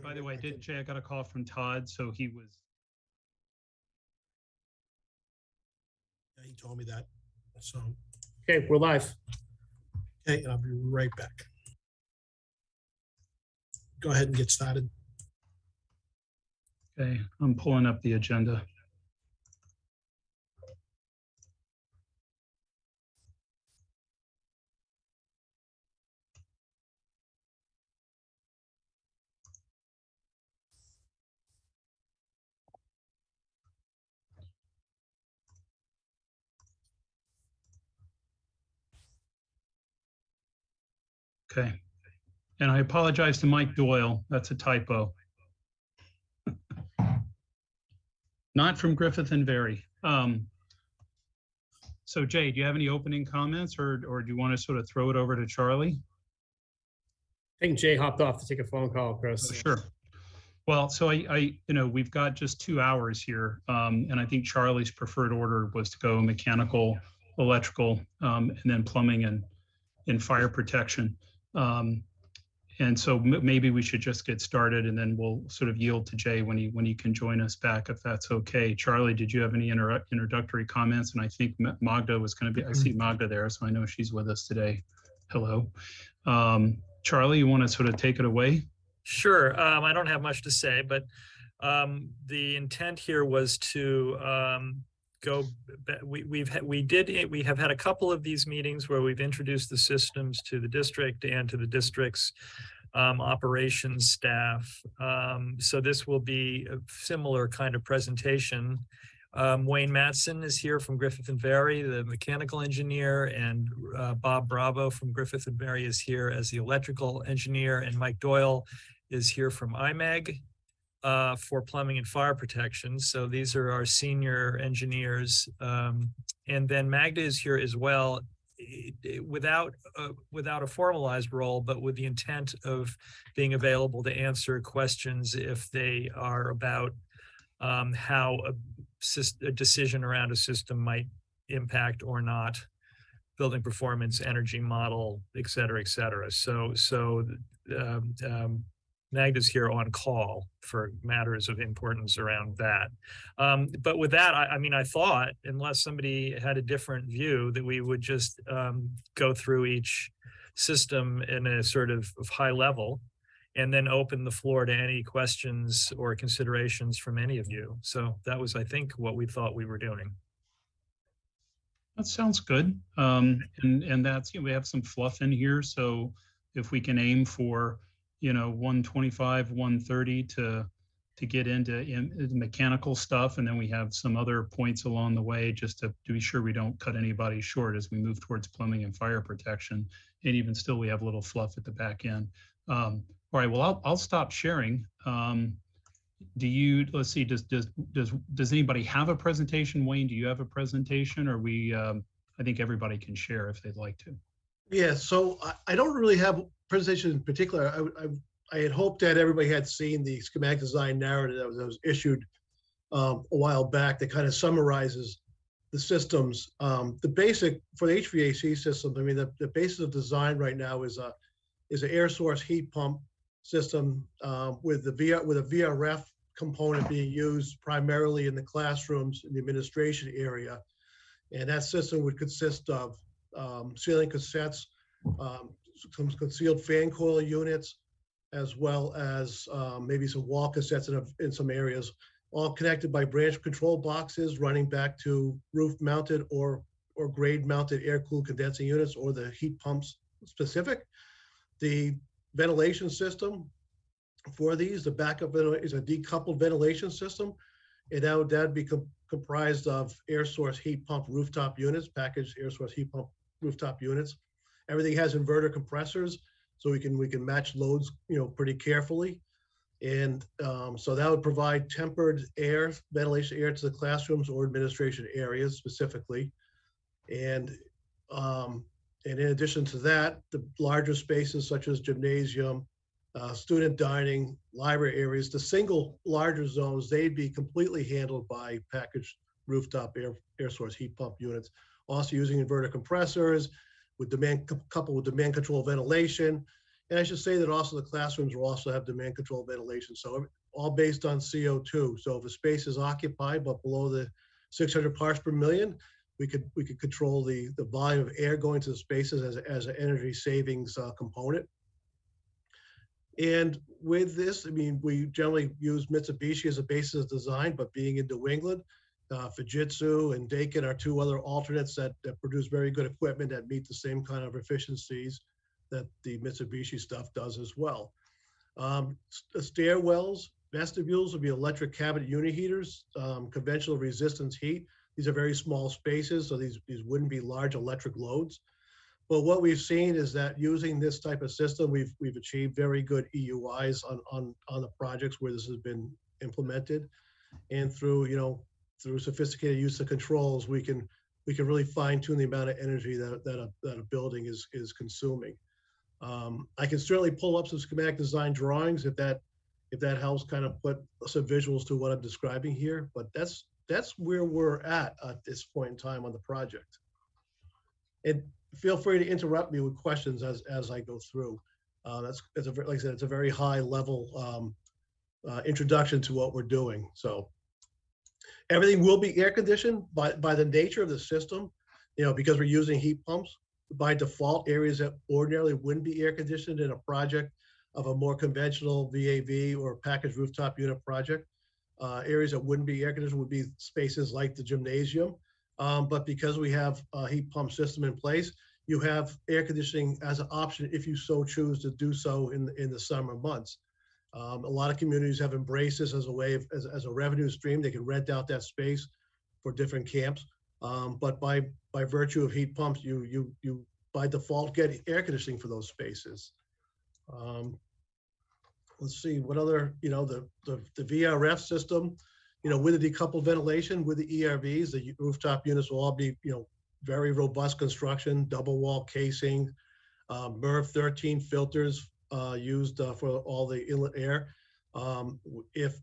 By the way, Jay, I got a call from Todd, so he was. Yeah, he told me that. So. Okay, we're live. Okay, and I'll be right back. Go ahead and get started. Okay, I'm pulling up the agenda. Okay, and I apologize to Mike Doyle. That's a typo. Not from Griffith and Very. So Jay, do you have any opening comments, or do you want to sort of throw it over to Charlie? I think Jay hopped off to take a phone call, Chris. Oh, sure. Well, so we've got just 2 hours here, and I think Charlie's preferred order was to go mechanical, electrical, and then plumbing and fire protection. And so maybe we should just get started, and then we'll sort of yield to Jay when he can join us back, if that's okay. Charlie, did you have any introductory comments? And I think Magda was going to be. I see Magda there, so I know she's with us today. Hello, Charlie. You want to sort of take it away? Sure. I don't have much to say, but the intent here was to go. We have had a couple of these meetings where we've introduced the systems to the district and to the district's operations staff. So this will be a similar kind of presentation. Wayne Matson is here from Griffith and Very, the mechanical engineer, and Bob Bravo from Griffith and Very is here as the electrical engineer, and Mike Doyle is here from IMEG for plumbing and fire protection. So these are our senior engineers. And then Magda is here as well, without a formalized role, but with the intent of being available to answer questions if they are about how a decision around a system might impact or not building performance, energy model, et cetera, et cetera. So Magda's here on call for matters of importance around that. But with that, I mean, I thought, unless somebody had a different view, that we would just go through each system in a sort of high level, and then open the floor to any questions or considerations from any of you. So that was, I think, what we thought we were doing. That sounds good. And that's, we have some fluff in here. So if we can aim for, 125, 130 to get into mechanical stuff, and then we have some other points along the way just to be sure we don't cut anybody short as we move towards plumbing and fire protection. And even still, we have a little fluff at the back end. All right, well, I'll stop sharing. Let's see, does anybody have a presentation? Wayne, do you have a presentation? Or I think everybody can share if they'd like to. Yeah, so I don't really have a presentation in particular. I had hoped that everybody had seen the schematic design narrative that was issued a while back that kind of summarizes the systems. The basic, for the HVAC systems, I mean, the basis of design right now is an air source heat pump system with a VRF component being used primarily in the classrooms in the administration area. And that system would consist of ceiling cassettes, some concealed fan coil units, as well as maybe some wall cassettes in some areas, all connected by branch control boxes running back to roof-mounted or grade-mounted air-cooled condensing units, or the heat pumps specific. The ventilation system for these, the backup is a decoupled ventilation system, and that'd be comprised of air source heat pump rooftop units, packaged air source heat pump rooftop units. Everything has inverter compressors, so we can match loads, pretty carefully. And so that would provide tempered air, ventilation air to the classrooms or administration areas specifically. And in addition to that, the larger spaces such as gymnasium, student dining, library areas, the single larger zones, they'd be completely handled by packaged rooftop air source heat pump units. Also using inverter compressors, coupled with demand control ventilation, And I should say that also the classrooms will also have demand control ventilation. So all based on CO2. So if a space is occupied but below the 600 parts per million, we could control the volume of air going to the spaces as an energy savings component. And with this, I mean, we generally use Mitsubishi as a basis of design, but being in New England, Fujitsu and Daikin are two other alternates that produce very good equipment that meet the same kind of efficiencies that the Mitsubishi stuff does as well. Stairwells, vestibules will be electric cabinet unit heaters, conventional resistance heat. These are very small spaces, so these wouldn't be large electric loads. But what we've seen is that using this type of system, we've achieved very good EUIs on the projects where this has been implemented, and through sophisticated use of controls, we can really fine tune the amount of energy that a building is consuming. I can certainly pull up some schematic design drawings if that helps kind of put some visuals to what I'm describing here. But that's where we're at this point in time on the project. And feel free to interrupt me with questions as I go through. Like I said, it's a very high level introduction to what we're doing. So everything will be air conditioned by the nature of the system, because we're using heat pumps. By default, areas that ordinarily wouldn't be air conditioned in a project of a more conventional VAV or packaged rooftop unit project, areas that wouldn't be air conditioned would be spaces like the gymnasium. But because we have a heat pump system in place, you have air conditioning as an option if you so choose to do so in the summer months. A lot of communities have embraced this as a way of, as a revenue stream. They can rent out that space for different camps. But by virtue of heat pumps, you by default get air conditioning for those spaces. Let's see what other, the VRF system, with the decoupled ventilation, with the ERVs, the rooftop units will all be, very robust construction, double wall casing, MERV 13 filters used for all the inlet air. If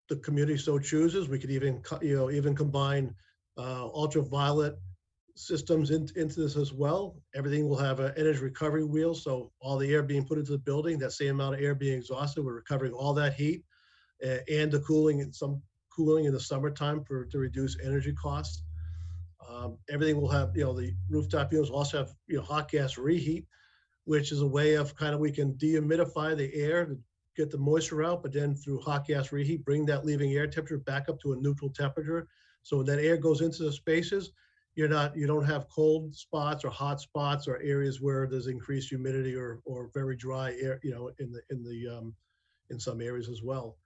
the community so chooses, we could even combine ultraviolet systems into this as well. Everything will have an energy recovery wheel, so all the air being put into the building, that same amount of air being exhausted, we're recovering all that heat and the cooling and some cooling in the summertime to reduce energy costs. Everything will have, the rooftop units will also have, hot gas reheat, which is a way of we can dehumidify the air to get the moisture out, but then through hot gas reheat, bring that leaving air temperature back up to a neutral temperature. So when that air goes into the spaces, you don't have cold spots or hot spots or areas where there's increased humidity or very dry air, in some areas as well.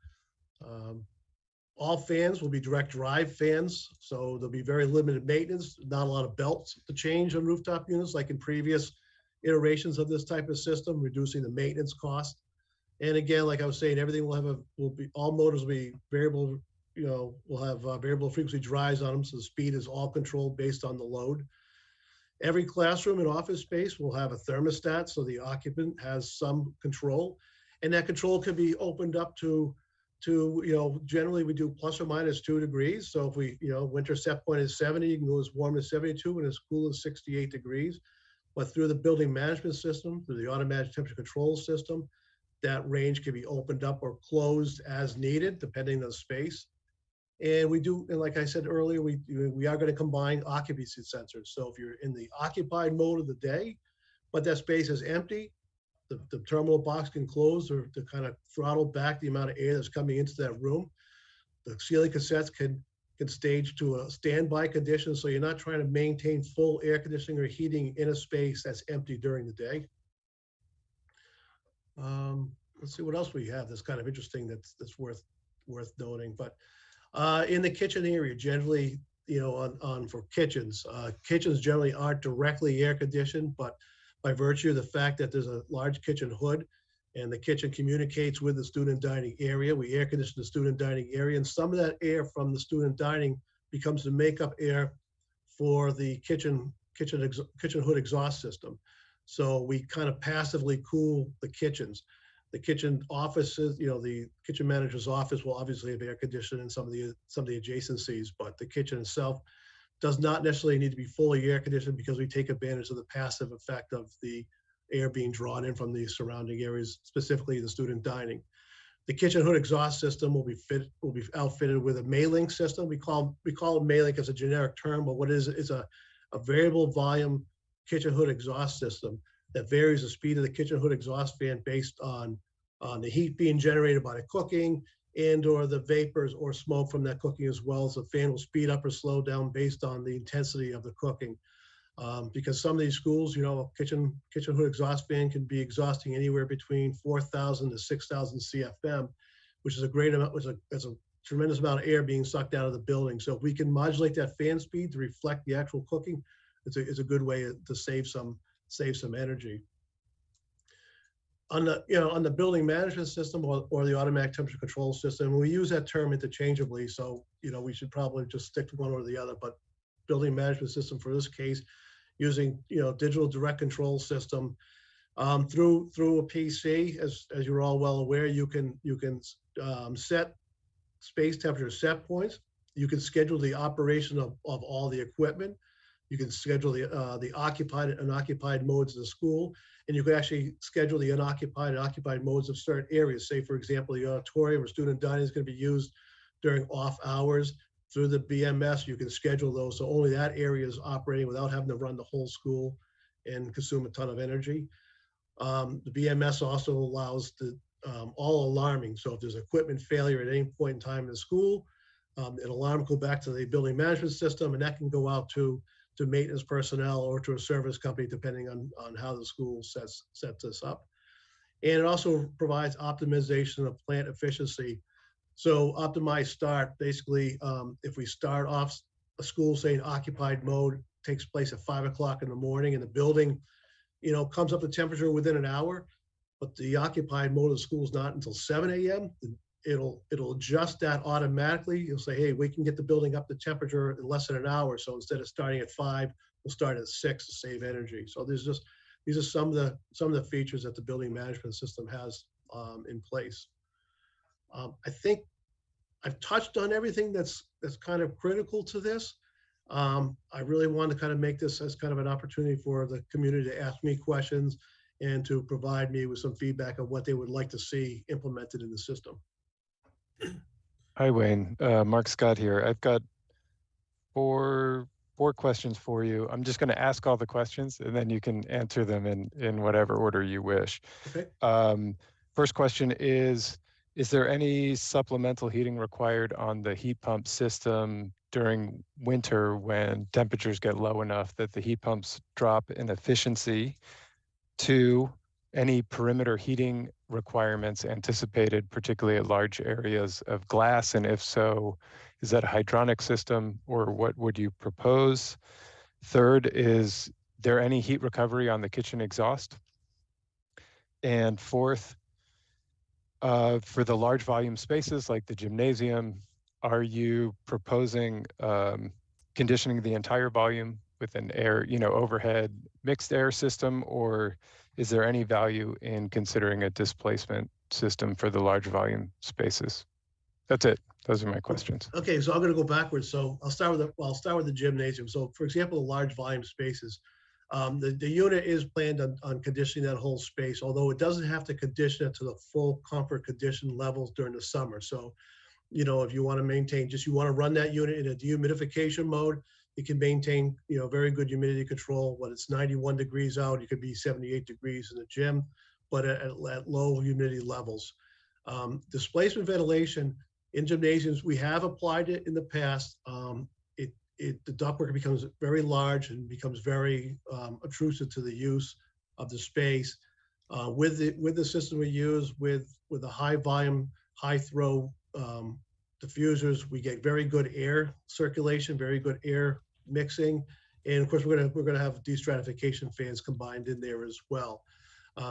All fans will be direct drive fans, so there'll be very limited maintenance, not a lot of belts to change on rooftop units like in previous iterations of this type of system, reducing the maintenance cost. And again, like I was saying, everything all motors will be variable, will have variable frequency drives on them, so the speed is all controlled based on the load. Every classroom and office space will have a thermostat, so the occupant has some control, and that control can be opened up to generally we do plus or minus 2 degrees. So if winter set point is 70, you can go as warm as 72 and as cool as 68 degrees. But through the building management system, through the automatic temperature control system, that range can be opened up or closed as needed, depending on the space. And like I said earlier, we are going to combine occupancy sensors. So if you're in the occupied mode of the day, but that space is empty, the terminal box can close or to kind of throttle back the amount of air that's coming into that room. The ceiling cassettes can stage to a standby condition, so you're not trying to maintain full air conditioning or heating in a space that's empty during the day. Let's see what else we have that's kind of interesting that's worth noting. But in the kitchen area, generally, for kitchens generally aren't directly air conditioned, but by virtue of the fact that there's a large kitchen hood and the kitchen communicates with the student dining area, we air condition the student dining area, and some of that air from the student dining becomes the makeup air for the kitchen hood exhaust system. So we kind of passively cool the kitchens. The kitchen offices, the kitchen manager's office will obviously have air conditioning in some of the adjacencies, but the kitchen itself does not necessarily need to be fully air conditioned because we take advantage of the passive effect of the air being drawn in from the surrounding areas, specifically the student dining. The kitchen hood exhaust system will be outfitted with a Maylink system. We call it Maylink as a generic term, but what is a variable volume kitchen hood exhaust system that varies the speed of the kitchen hood exhaust fan based on the heat being generated by the cooking and or the vapors or smoke from that cooking as well. So the fan will speed up or slow down based on the intensity of the cooking. Because some of these schools, you know, a kitchen hood exhaust fan can be exhausting anywhere between 4,000 to 6,000 CFM, which is a great amount, it's a tremendous amount of air being sucked out of the building. So if we can modulate that fan speed to reflect the actual cooking, it's a good way to save some energy. On the building management system or the automatic temperature control system, we use that term interchangeably. So, you know, we should probably just stick to one or the other, but building management system for this case, using, you know, digital direct control system through a PC, as you're all well aware, you can set space temperature set points. You can schedule the operation of all the equipment. You can schedule the occupied and unoccupied modes of the school, and you can actually schedule the unoccupied and occupied modes of certain areas. Say, for example, the auditorium or student dining is going to be used during off hours. Through the BMS, you can schedule those, so only that area is operating without having to run the whole school and consume a ton of energy. The BMS also allows all alarming. So if there's equipment failure at any point in time in the school, an alarm will go back to the building management system, and that can go out to maintenance personnel or to a service company, depending on how the school sets this up. And it also provides optimization of plant efficiency. So optimized start, basically, if we start off a school, say in occupied mode, takes place at 5 o'clock in the morning, and the building, you know, comes up to temperature within an hour, but the occupied mode of the school is not until 7 a.m. It'll adjust that automatically. You'll say, hey, we can get the building up to temperature in less than an hour. So instead of starting at 5, we'll start at 6 to save energy. So these are some of the features that the building management system has in place. I think I've touched on everything that's kind of critical to this. I really want to kind of make this as kind of an opportunity for the community to ask me questions and to provide me with some feedback on what they would like to see implemented in the system. Hi, Wayne. Mark Scott here. I've got four questions for you. I'm just going to ask all the questions, and then you can answer them in whatever order you wish. Okay. First question is there any supplemental heating required on the heat pump system during winter when temperatures get low enough that the heat pumps drop in efficiency? 2, any perimeter heating requirements anticipated, particularly at large areas of glass? And if so, is that a hydronic system, or what would you propose? 3rd, is there any heat recovery on the kitchen exhaust? And 4th, for the large volume spaces like the gymnasium, are you proposing conditioning the entire volume with an air, overhead mixed air system, or is there any value in considering a displacement system for the large volume spaces? That's it. Those are my questions. Okay, so I'm going to go backwards. So I'll start with the gymnasium. So, for example, the large volume spaces, the unit is planned on conditioning that whole space, although it doesn't have to condition it to the full comfort condition levels during the summer. So, if you want to maintain, you want to run that unit in a dehumidification mode, it can maintain, very good humidity control. When it's 91 degrees out, it could be 78 degrees in the gym, but at low humidity levels. Displacement ventilation in gymnasiums, we have applied it in the past. The ductwork becomes very large and becomes very obtrusive to the use of the space. With the system we use, with the high volume, high throw diffusers, we get very good air circulation, very good air mixing, and of course we're gonna have destratification fans combined in there as well.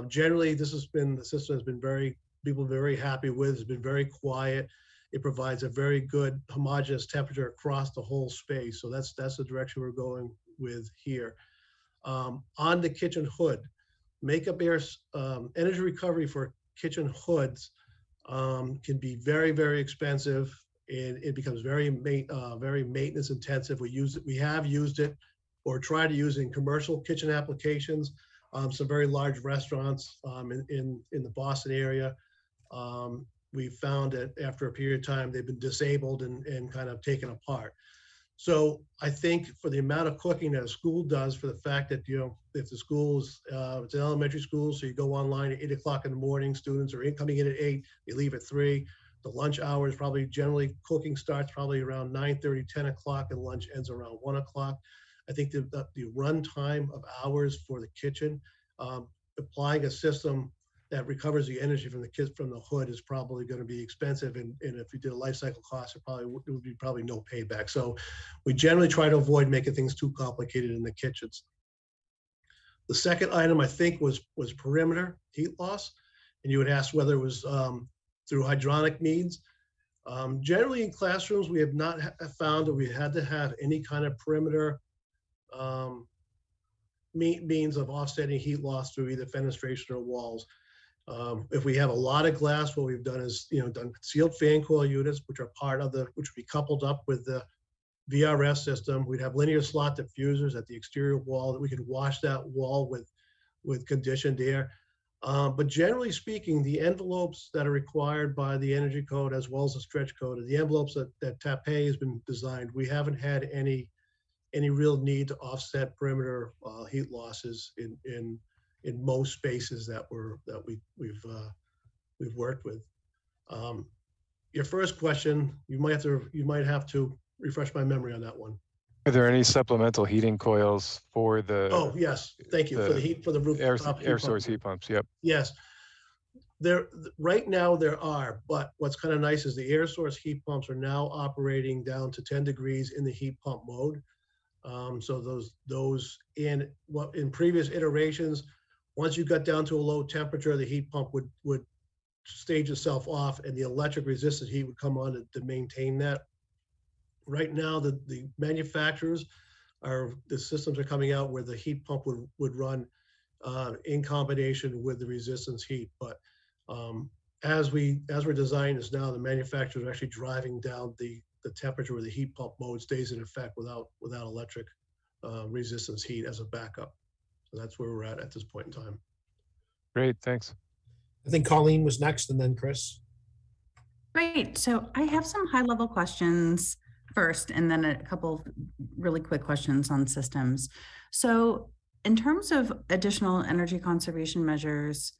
Generally, the system has been very happy with. It's been very quiet. It provides a very good homogeneous temperature across the whole space. So that's the direction we're going with here. On the kitchen hood, makeup air energy recovery for kitchen hoods can be very, very expensive, and it becomes very maintenance intensive. We have used it or try to use it in commercial kitchen applications. some very large restaurants in the Boston area. We found that after a period of time, they've been disabled and kind of taken apart. So I think for the amount of cooking that a school does, for the fact that, you know, if the school's, it's an elementary school, so you go online at 8 o'clock in the morning, students are coming in at 8, they leave at 3. The lunch hour is probably generally, cooking starts probably around 9:30, 10 o'clock, and lunch ends around 1 o'clock. I think the run time of hours for the kitchen, applying a system that recovers the energy from the kids from the hood is probably going to be expensive. And if you did a life cycle cost, it would be probably no payback. So we generally try to avoid making things too complicated in the kitchens. The second item I think was perimeter heat loss. And you would ask whether it was through hydronic means. Generally in classrooms, we have not found that we had to have any kind of perimeter means of offsetting heat loss through either fenestration or walls. If we have a lot of glass, what we've done is, you know, done concealed fan coil units, which are part of which would be coupled up with the VRF system. We'd have linear slot diffusers at the exterior wall that we could wash that wall with conditioned air. But generally speaking, the envelopes that are required by the energy code, as well as the stretch code, are the envelopes that TAPE has been designed. We haven't had any real need to offset perimeter heat losses in most spaces that we've worked with. Your first question, you might have to refresh my memory on that one. Are there any supplemental heating coils for the? Oh yes, thank you, for the heat, for the roof air source heat pumps. Yep. Yes, right now there are, but what's kind of nice is the air source heat pumps are now operating down to 10 degrees in the heat pump mode. So those in previous iterations, once you got down to a low temperature, the heat pump would stage itself off and the electric resistant heat would come on to maintain that. Right now, the manufacturers the systems are coming out where the heat pump would run in combination with the resistance heat. But as we're designing this now, the manufacturers are actually driving down the temperature where the heat pump mode stays in effect without electric resistance heat as a backup. So that's where we're at this point in time. Great, thanks. I think Colleen was next and then Chris. Great. So I have some high level questions first, and then a couple really quick questions on systems. So in terms of additional energy conservation measures,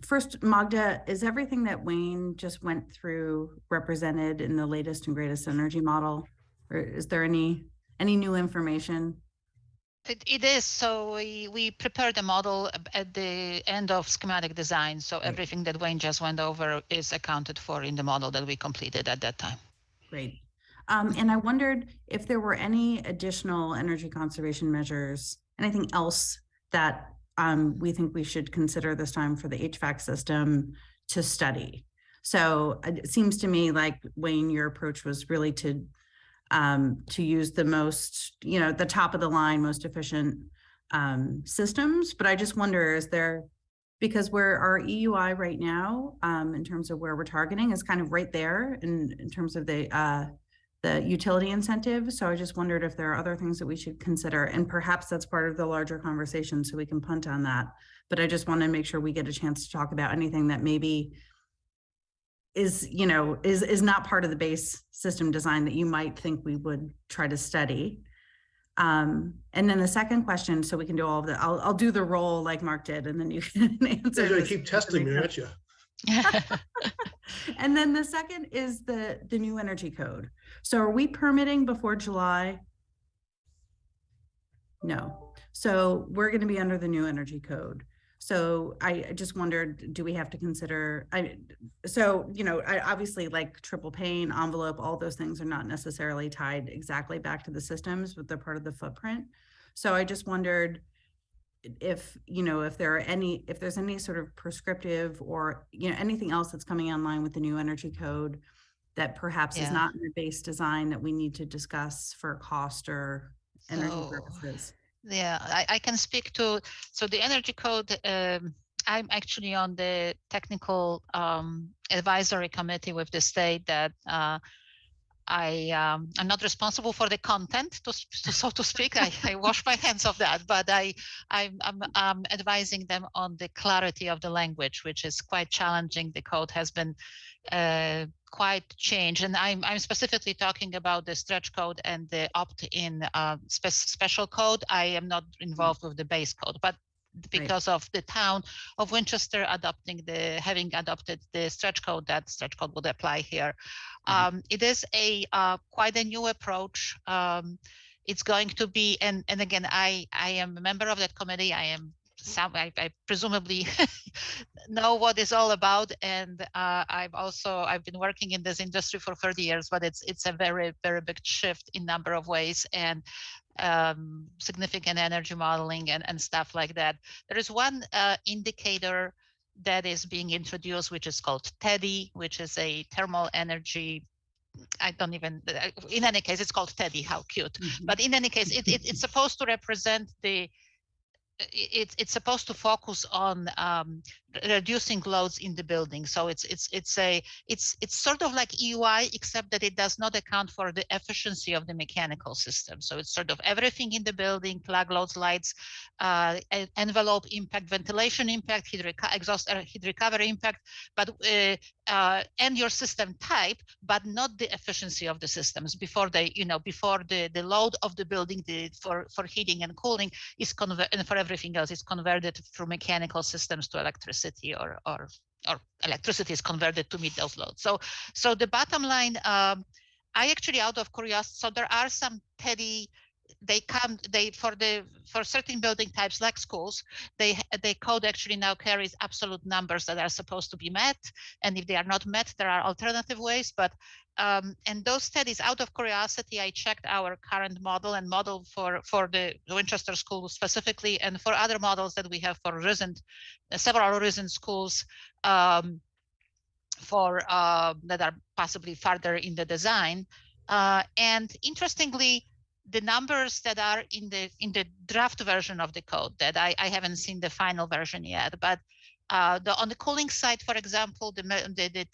first, Magda, is everything that Wayne just went through represented in the latest and greatest energy model? Or is there any new information? It is. So we prepared a model at the end of schematic design. So everything that Wayne just went over is accounted for in the model that we completed at that time. Great. And I wondered if there were any additional energy conservation measures, anything else that we think we should consider this time for the HVAC system to study. So it seems to me like, Wayne, your approach was really to use the most, the top of the line, most efficient systems. But I just wonder, because where our EUI right now, in terms of where we're targeting, is kind of right there in terms of the utility incentive. So I just wondered if there are other things that we should consider, and perhaps that's part of the larger conversation, so we can punt on that. But I just want to make sure we get a chance to talk about anything that maybe is not part of the base system design that you might think we would try to study. And then the second question, so we can do all of that. I'll do the roll like Mark did, and then you can answer. You're gonna keep testing me, aren't you? And then the second is the new energy code. So are we permitting before July? No. So we're going to be under the new energy code. So I just wondered, do we have to consider, I obviously, like triple pane, envelope, all those things are not necessarily tied exactly back to the systems, but they're part of the footprint. So I just wondered if there's any sort of prescriptive or, anything else that's coming online with the new energy code that perhaps is not in the base design that we need to discuss for cost or energy purposes. Yeah, I can speak to, so the energy code, I'm actually on the technical advisory committee with the state that I'm not responsible for the content, so to speak. I wash my hands of that, but I'm advising them on the clarity of the language, which is quite challenging. The code has been quite changed, and I'm specifically talking about the stretch code and the opt-in special code. I am not involved with the base code, but because of the town of Winchester having adopted the stretch code, that stretch code would apply here. It is a quite a new approach. It's going to be, and again, I am a member of that committee. I I presumably know what it's all about, and I've been working in this industry for 30 years, but it's a very big shift in number of ways, and significant energy modeling and stuff like that. There is one indicator that is being introduced, which is called TEDI, which is a thermal energy. I don't even, in any case, it's called TEDI, how cute. But in any case, it's supposed to represent the, it's supposed to focus on reducing loads in the building. So it's sort of like EUI, except that it does not account for the efficiency of the mechanical system. So it's sort of everything in the building: plug loads, lights, envelope impact, ventilation impact, exhaust heat recovery impact, but and your system type, but not the efficiency of the systems before they, before the load of the building for heating and cooling is converted, and for everything else is converted from mechanical systems to electricity, or electricity is converted to meet those loads. So the bottom line, I actually, out of curiosity, so there are some TEDI. For certain building types like schools, the code actually now carries absolute numbers that are supposed to be met, and if they are not met, there are alternative ways. But and those studies, out of curiosity, I checked our current model and model for the Winchester School specifically, and for other models that we have for several recent schools that are possibly farther in the design. And interestingly, the numbers that are in the draft version of the code, that I haven't seen the final version yet, but on the cooling side, for example, the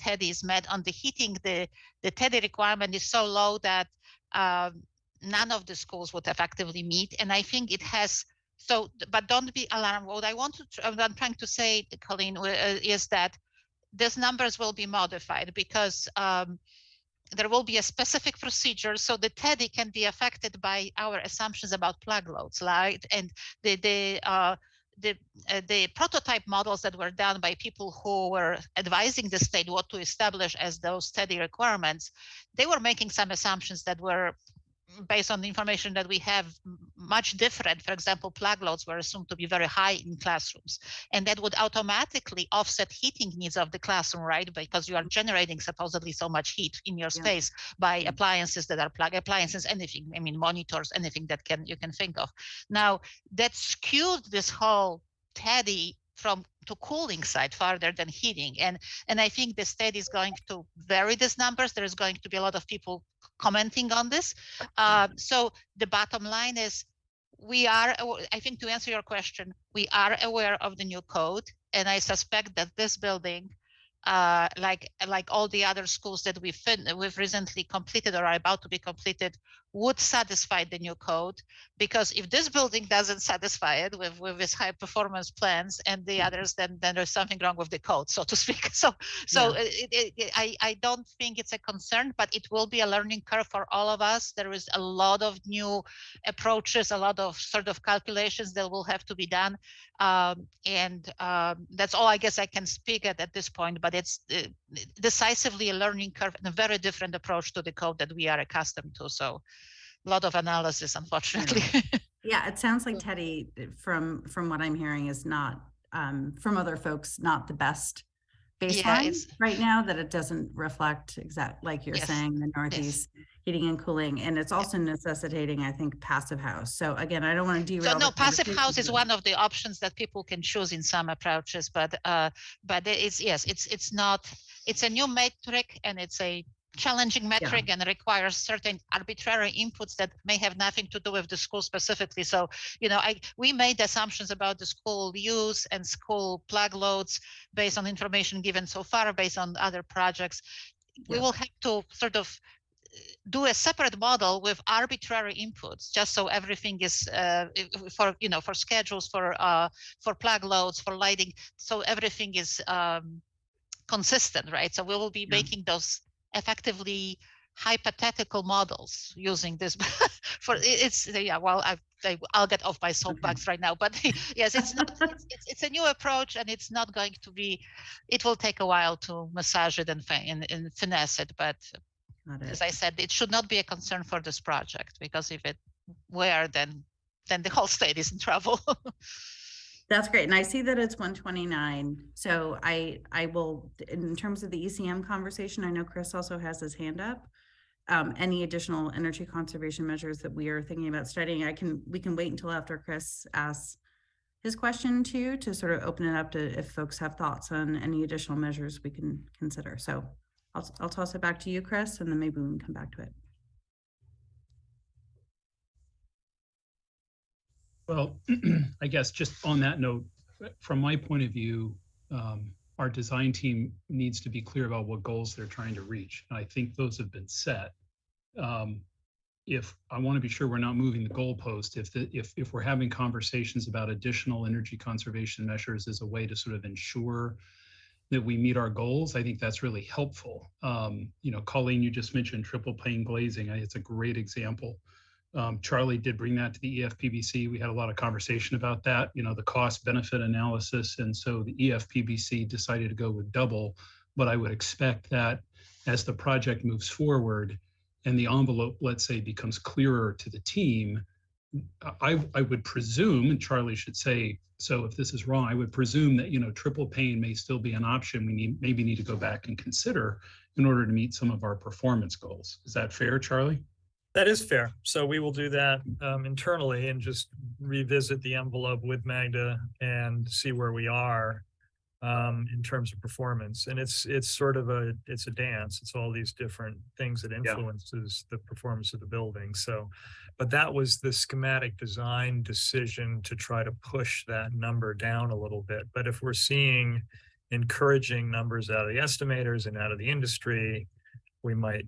TEDI is met. On the heating, the TEDI requirement is so low that none of the schools would effectively meet. And I think it has, but don't be alarmed. What I'm trying to say, Colleen, is that these numbers will be modified, because there will be a specific procedure, so the TEDI can be affected by our assumptions about plug loads, right? And the prototype models that were done by people who were advising the state what to establish as those TEDI requirements, they were making some assumptions that were, based on the information that we have, much different. For example, plug loads were assumed to be very high in classrooms, and that would automatically offset heating needs of the classroom, right? Because you are generating supposedly so much heat in your space by appliances that are plug appliances, anything, I mean, monitors, anything that you can think of. Now, that skewed this whole TEDI to cooling side farther than heating. And I think the state is going to vary these numbers. There is going to be a lot of people commenting on this. So the bottom line is, I think, to answer your question, we are aware of the new code, and I suspect that this building, like all the other schools that we've recently completed or are about to be completed, would satisfy the new code. Because if this building doesn't satisfy it with its high performance plans and the others, then there's something wrong with the code, so to speak. I don't think it's a concern, but it will be a learning curve for all of us. There is a lot of new approaches, a lot of sort of calculations that will have to be done. That's all I guess I can speak at this point, but it's decisively a learning curve and a very different approach to the code that we are accustomed to. So a lot of analysis, unfortunately. Yeah, it sounds like TEDI, from what I'm hearing, is not, from other folks, not the best baseline right now, that it doesn't reflect like you're saying, the Northeast heating and cooling. And it's also necessitating, I think, passive house. So again, I don't want to derail. So no, passive house is one of the options that people can choose in some approaches, but it's not, it's a new metric, and it's a challenging metric, and requires certain arbitrary inputs that may have nothing to do with the school specifically. So, we made assumptions about the school use and school plug loads based on information given so far, based on other projects. We will have to sort of do a separate model with arbitrary inputs, just so everything is for for schedules, for plug loads, for lighting, so everything is consistent, right? So we will be making those effectively hypothetical models using this for it's yeah. Well, I'll get off my soapbox right now, but yes, it's not. It's a new approach, and it's not going to be. It will take a while to massage it and finesse it, but as I said, it should not be a concern for this project, because if it were, then the whole state is in trouble. That's great. And I see that it's 1:29. So I will, in terms of the ECM conversation, I know Chris also has his hand up. Any additional energy conservation measures that we are thinking about studying, we can wait until after Chris asks his question too, to sort of open it up to if folks have thoughts on any additional measures we can consider. So I'll toss it back to you, Chris, and then maybe we can come back to it. Well, I guess just on that note, from my point of view, our design team needs to be clear about what goals they're trying to reach. And I think those have been set. If I want to be sure we're not moving the goalpost, if we're having conversations about additional energy conservation measures as a way to sort of ensure that we meet our goals, I think that's really helpful. Colleen, you just mentioned triple pane glazing. It's a great example. Charlie did bring that to the EFPBC. We had a lot of conversation about that, the cost benefit analysis. And so the EFPBC decided to go with double, but I would expect that as the project moves forward and the envelope, let's say, becomes clearer to the team, I would presume, and Charlie should say, so if this is wrong, I would presume that, triple pane may still be an option we maybe need to go back and consider in order to meet some of our performance goals. Is that fair, Charlie? That is fair. So we will do that internally and just revisit the envelope with Magda and see where we are in terms of performance. And it's sort of a dance. It's all these different things that influences the performance of the building. So, but that was the schematic design decision to try to push that number down a little bit. But if we're seeing encouraging numbers out of the estimators and out of the industry, we might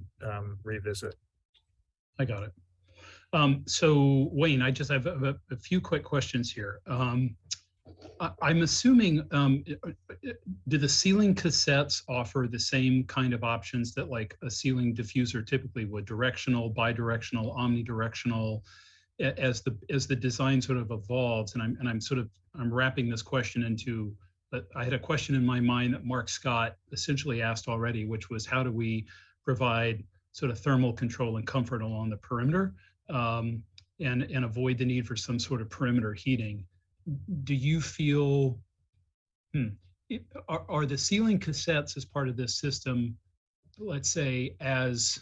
revisit. I got it. So Wayne, I just have a few quick questions here. I'm assuming, do the ceiling cassettes offer the same kind of options that like a ceiling diffuser typically would, directional, bidirectional, omnidirectional, as the design sort of evolves? And I'm wrapping this question into, I had a question in my mind that Mark Scott essentially asked already, which was how do we provide sort of thermal control and comfort along the perimeter and avoid the need for some sort of perimeter heating. Do you feel, are the ceiling cassettes as part of this system, let's say, as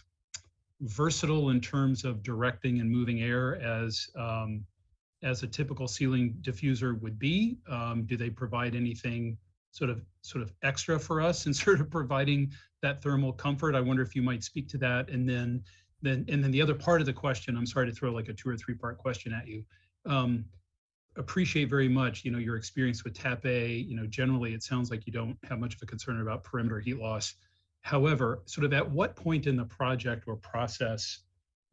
versatile in terms of directing and moving air as a typical ceiling diffuser would be? Do they provide anything sort of extra for us in sort of providing that thermal comfort? I wonder if you might speak to that. And then the other part of the question, I'm sorry to throw like a 2 or 3 part question at you. Appreciate very much, your experience with TAP-A. Generally it sounds like you don't have much of a concern about perimeter heat loss. However, sort of at what point in the project or process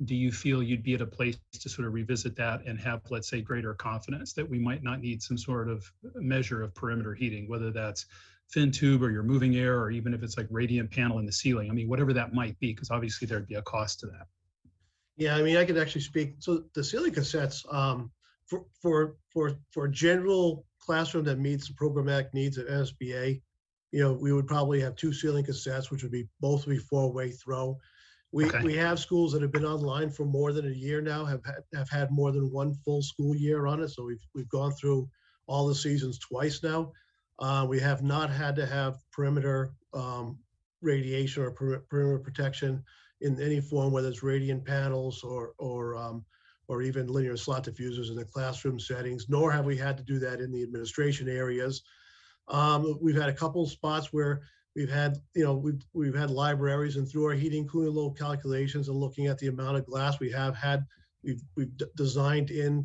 do you feel you'd be at a place to sort of revisit that and have, let's say, greater confidence that we might not need some sort of measure of perimeter heating, whether that's thin tube or you're moving air, or even if it's like radiant panel in the ceiling? I mean, whatever that might be, because obviously there'd be a cost to that. Yeah, I mean, I could actually speak. So the ceiling cassettes, for a general classroom that meets the programmatic needs of NSBA, we would probably have 2 ceiling cassettes, which would be both 4-way throw. We have schools that have been online for more than a year now, have had more than 1 full school year on it. So we've gone through all the seasons twice now. We have not had to have perimeter radiation or perimeter protection in any form, whether it's radiant panels or even linear slot diffusers in the classroom settings, nor have we had to do that in the administration areas. We've had a couple of spots where we've had libraries, and through our heating cooling load calculations and looking at the amount of glass we've designed in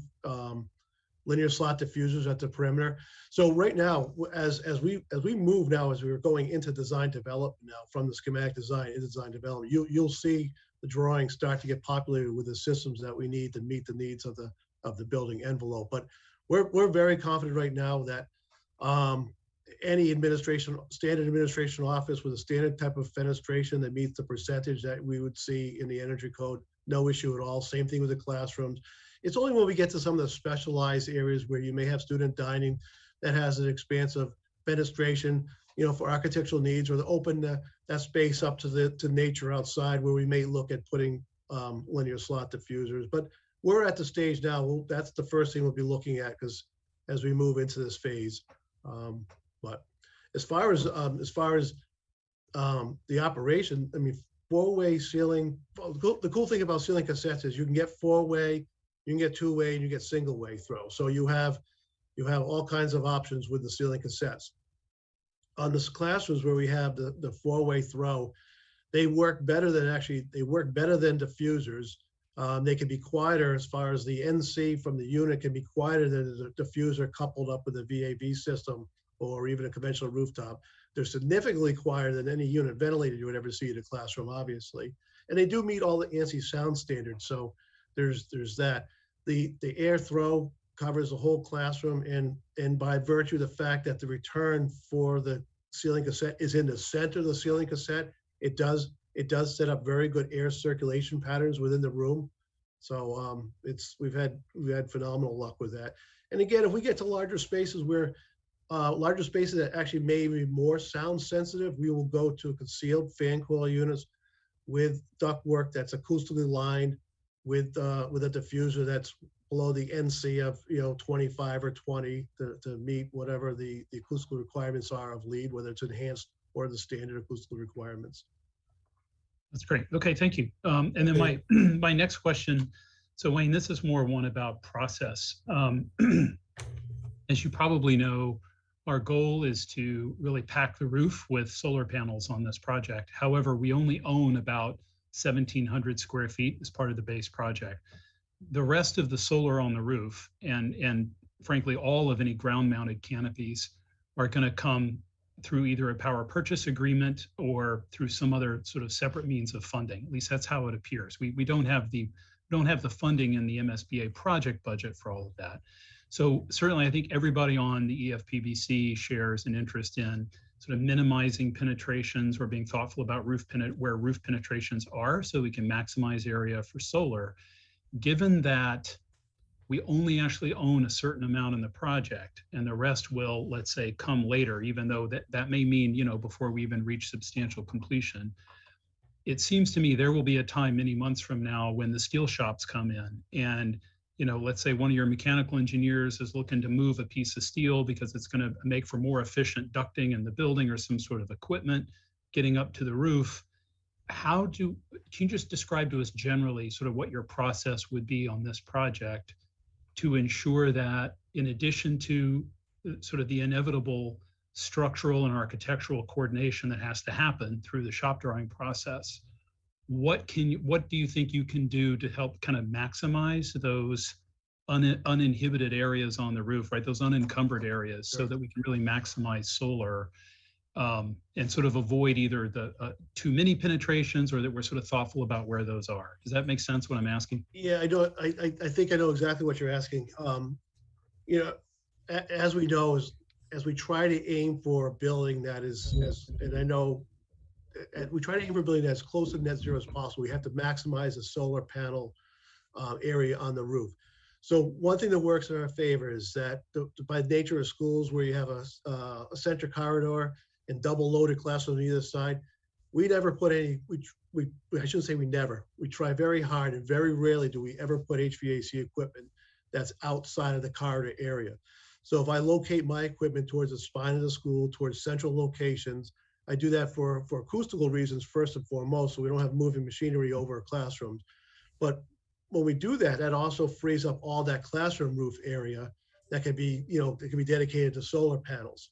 linear slot diffusers at the perimeter. So right now, as we move now, as we were going into design development now, from the schematic design into design development, you'll see the drawings start to get populated with the systems that we need to meet the needs of the building envelope. But we're very confident right now that any standard administration office with a standard type of fenestration that meets the percentage that we would see in the energy code, no issue at all. Same thing with the classrooms. It's only when we get to some of the specialized areas where you may have student dining that has an expansive fenestration, for architectural needs, or to open that space up to nature outside, where we may look at putting linear slot diffusers. But we're at the stage now. That's the first thing we'll be looking at, because as we move into this phase. But as far as the operation, I mean, four-way ceiling. The cool thing about ceiling cassettes is you can get four-way, you can get two-way, and you get single-way throw. So you have all kinds of options with the ceiling cassettes. On the classrooms where we have the four-way throw, they work better than diffusers. They can be quieter, as far as the NC from the unit can be quieter than the diffuser coupled up with a VAV system or even a conventional rooftop. They're significantly quieter than any unit ventilator you would ever see in a classroom, obviously. And they do meet all the ANSI sound standards. So there's that. The air throw covers the whole classroom, and by virtue of the fact that the return for the ceiling cassette is in the center of the ceiling cassette, it does set up very good air circulation patterns within the room. So we've had phenomenal luck with that. And again, if we get to larger spaces that actually may be more sound sensitive, we will go to concealed fan coil units with ductwork that's acoustically lined with a diffuser that's below the NC of 25 or 20 to meet whatever the acoustical requirements are of LEED, whether it's enhanced or the standard acoustical requirements. That's great. Okay, thank you. And then my next question. So Wayne, this is more one about process. As you probably know, our goal is to really pack the roof with solar panels on this project. However, we only own about 1,700 square feet as part of the base project. The rest of the solar on the roof and frankly, all of any ground mounted canopies are going to come through either a power purchase agreement or through some other sort of separate means of funding. At least that's how it appears. We don't have the funding in the MSBA project budget for all of that. So certainly I think everybody on the EFPBC shares an interest in sort of minimizing penetrations or being thoughtful about where roof penetrations are, so we can maximize area for solar. Given that we only actually own a certain amount in the project and the rest will, let's say, come later, even though that may mean, before we even reach substantial completion, it seems to me there will be a time many months from now when the steel shops come in and, let's say one of your mechanical engineers is looking to move a piece of steel because it's going to make for more efficient ducting in the building or some sort of equipment getting up to the roof. Can you just describe to us generally sort of what your process would be on this project to ensure that, in addition to sort of the inevitable structural and architectural coordination that has to happen through the shop drawing process, what do you think you can do to help kind of maximize those uninhibited areas on the roof, right? Those unencumbered areas, so that we can really maximize solar and sort of avoid either the too many penetrations or that we're sort of thoughtful about where those are. Does that make sense what I'm asking? Yeah, I know. I think I know exactly what you're asking. As we know, as we try to aim for a building that is, and I know, we try to aim for a building that's close to net zero as possible. We have to maximize the solar panel area on the roof. So one thing that works in our favor is that by nature of schools where you have a center corridor and double loaded classrooms on either side, we never put any, I shouldn't say we never, we try very hard and very rarely do we ever put HVAC equipment that's outside of the corridor area. So if I locate my equipment towards the spine of the school, towards central locations, I do that for acoustical reasons first and foremost, so we don't have moving machinery over classrooms. But when we do that, that also frees up all that classroom roof area that can be, it can be dedicated to solar panels.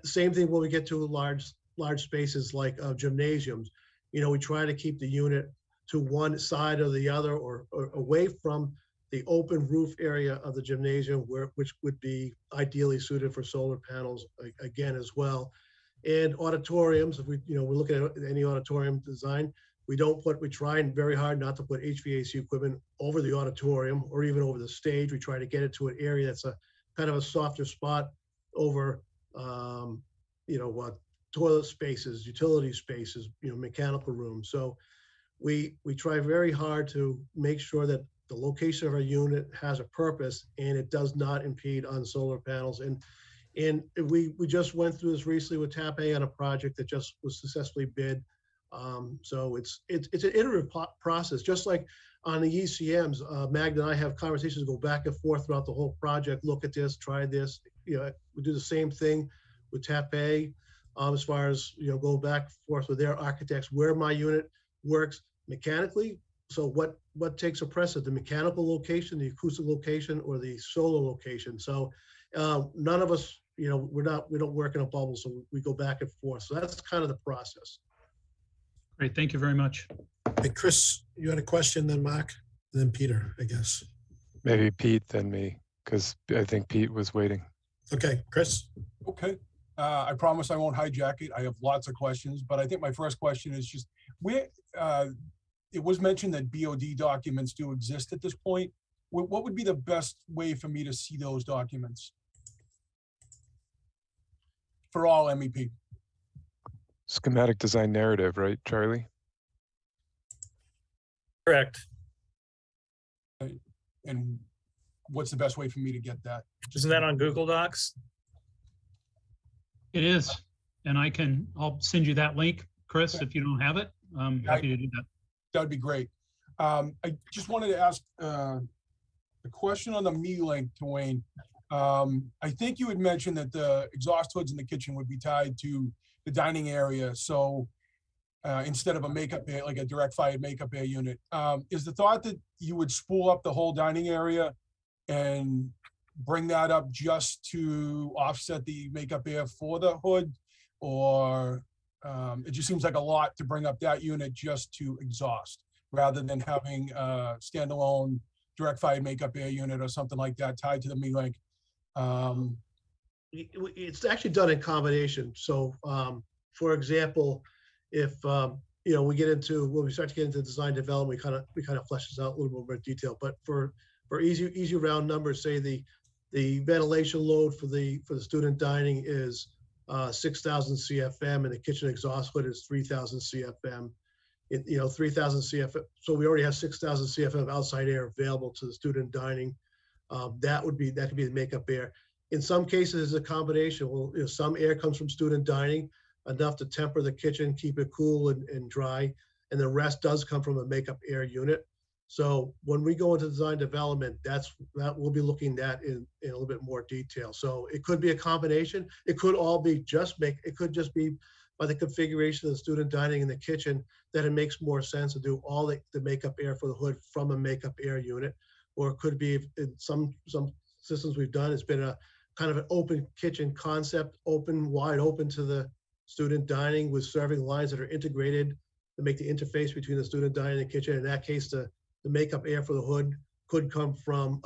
Same thing when we get to large spaces like gymnasiums. We try to keep the unit to one side or the other or away from the open roof area of the gymnasium, which would be ideally suited for solar panels again as well. And auditoriums, if we're looking at any auditorium design, we try very hard not to put HVAC equipment over the auditorium or even over the stage. We try to get it to an area that's a kind of a softer spot over, toilet spaces, utility spaces, mechanical rooms. So we try very hard to make sure that the location of our unit has a purpose and it does not impede on solar panels. And we just went through this recently with TAP A on a project that just was successfully bid. So it's an iterative process, just like on the ECMs. Magda and I have conversations, go back and forth throughout the whole project. Look at this, try this. We do the same thing with TAP A, as far as go back and forth with their architects where my unit works mechanically. So what takes a precedent, the mechanical location, the acoustic location, or the solar location? So none of us, we don't work in a bubble, so we go back and forth. So that's kind of the process. Great, thank you very much. Hey, Chris, you had a question, then Mark, then Peter, I guess. Maybe Pete, then me, because I think Pete was waiting. Okay, Chris. Okay. I promise I won't hijack it. I have lots of questions, but I think my first question is just where it was mentioned that BOD documents do exist at this point. What would be the best way for me to see those documents for all MEP? Schematic design narrative, right, Charlie? Correct. And what's the best way for me to get that? Isn't that on Google Docs? It is, and I'll send you that link, Chris, if you don't have it. I'm happy to do that. That would be great. I just wanted to ask a question on the Me-Link, Dwayne. I think you had mentioned that the exhaust hoods in the kitchen would be tied to the dining area. So instead of a makeup air, like a direct fired makeup air unit, is the thought that you would spool up the whole dining area and bring that up just to offset the makeup air for the hood? Or it just seems like a lot to bring up that unit just to exhaust, rather than having a standalone direct fired makeup air unit or something like that tied to the Me-Link. It's actually done in combination. So, for example, if we get into when we start to get into design development, we kind of flesh this out a little bit more detail. But for easy round numbers, say the ventilation load for the student dining is 6,000 CFM, and the kitchen exhaust hood is 3,000 CFM. 3,000 CFM. So we already have 6,000 CFM outside air available to the student dining. That could be the makeup air. In some cases, it's a combination. Well, some air comes from student dining, enough to temper the kitchen, keep it cool and dry, and the rest does come from a makeup air unit. So when we go into design development, that we'll be looking at in a little bit more detail. So it could be a combination. It could all be it could just be by the configuration of the student dining in the kitchen that it makes more sense to do all the makeup air for the hood from a makeup air unit. Or it could be in some systems we've done, it's been a kind of an open kitchen concept, wide open to the student dining with serving lines that are integrated to make the interface between the student dining and the kitchen. In that case, the makeup air for the hood could come from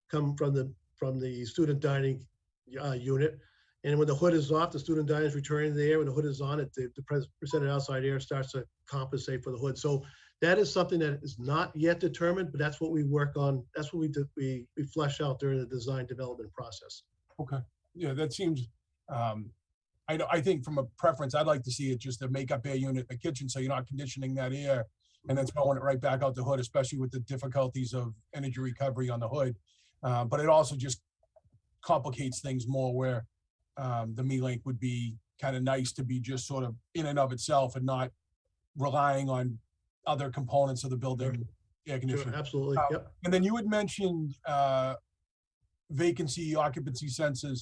the student dining unit. And when the hood is off, the student dining is returning the air. When the hood is on, the presented outside air starts to compensate for the hood. So that is something that is not yet determined, but that's what we work on. That's what we flesh out during the design development process. Okay. Yeah, that seems, I think from a preference, I'd like to see it just a makeup air unit in the kitchen, so you're not conditioning that air and then throwing it right back out the hood, especially with the difficulties of energy recovery on the hood. But it also just complicates things more, where the Me-Link would be kind of nice to be just sort of in and of itself and not relying on other components of the building air conditioning. Sure, absolutely. Yep. And then you had mentioned vacancy occupancy sensors.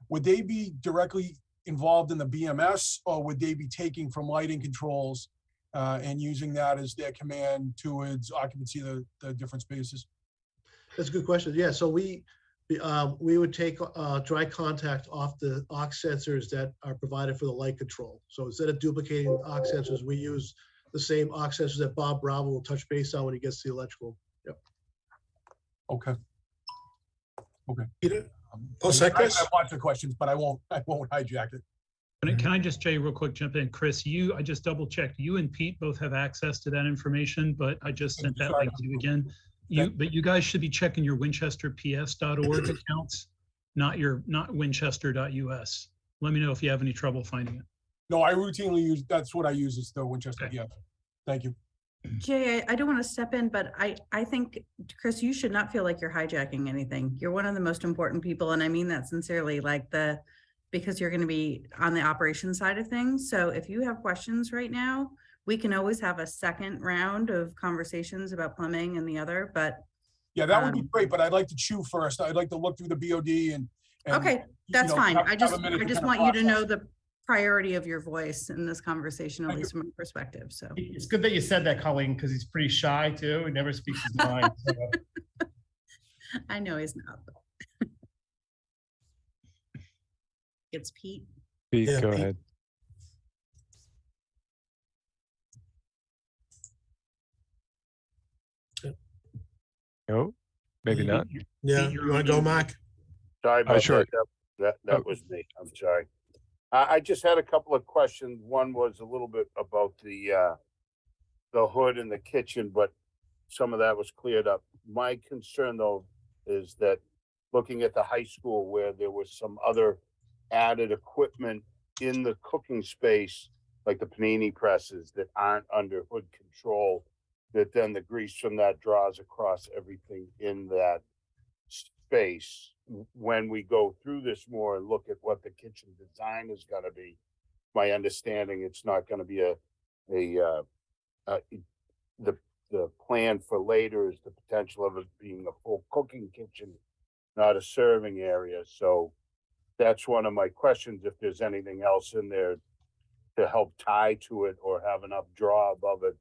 Would they be directly involved in the BMS, or would they be taking from lighting controls and using that as their command towards occupancy of the different spaces? That's a good question. Yeah, so we would take dry contact off the aux sensors that are provided for the light control. So instead of duplicating aux sensors, we use the same aux sensors that Bob Bravo will touch base on when he gets to the electrical. Yep. Okay. Peter, Um, all set, I Chris? have lots of questions, but I won't hijack it. Can I just, Jay, real quick jump in? Chris, I just double checked. You and Pete both have access to that information, but I just sent that Sorry. link to you again. Okay. But you guys should be checking your winchesterps.org accounts, not winchester.us. Let me know if you have any trouble finding it. No, I routinely use, that's what I use is the Winchester. Okay. Yeah. Thank you. Jay, I don't want to step in, but I think, Chris, you should not feel like you're hijacking anything. You're one of the most important people, and I mean that sincerely, because you're going to be on the operations side of things. So if you have questions right now, we can always have a second round of conversations about plumbing and the other, but. Yeah, that would be great, but I'd like to chew first. I'd like to look through the BOD and Okay, that's fine. have I a just minute to kind of want you to know process. the priority of your voice in this conversation, at Thank least from my perspective, so. It's good that you said that, Colleen, because he's pretty shy too. He never speaks his mind. So. I know he's not. It's Pete. Pete, Yeah, go Pete. ahead. No, maybe not. Yeah, Pete, you're you want to on go, mute. Mark? Sorry about sure. that. Oh. That was me. I'm sorry. I just had a couple of questions. One was a little bit about the hood in the kitchen, but some of that was cleared up. My concern though is that looking at the high school where there was some other added equipment in the cooking space, like the panini presses that aren't under hood control, that then the grease from that draws across everything in that space. When we go through this more and look at what the kitchen design is going to be, my understanding it's not going to be the plan for later is the potential of it being a full cooking kitchen, not a serving area. So that's one of my questions, if there's anything else in there to help tie to it or have enough draw above it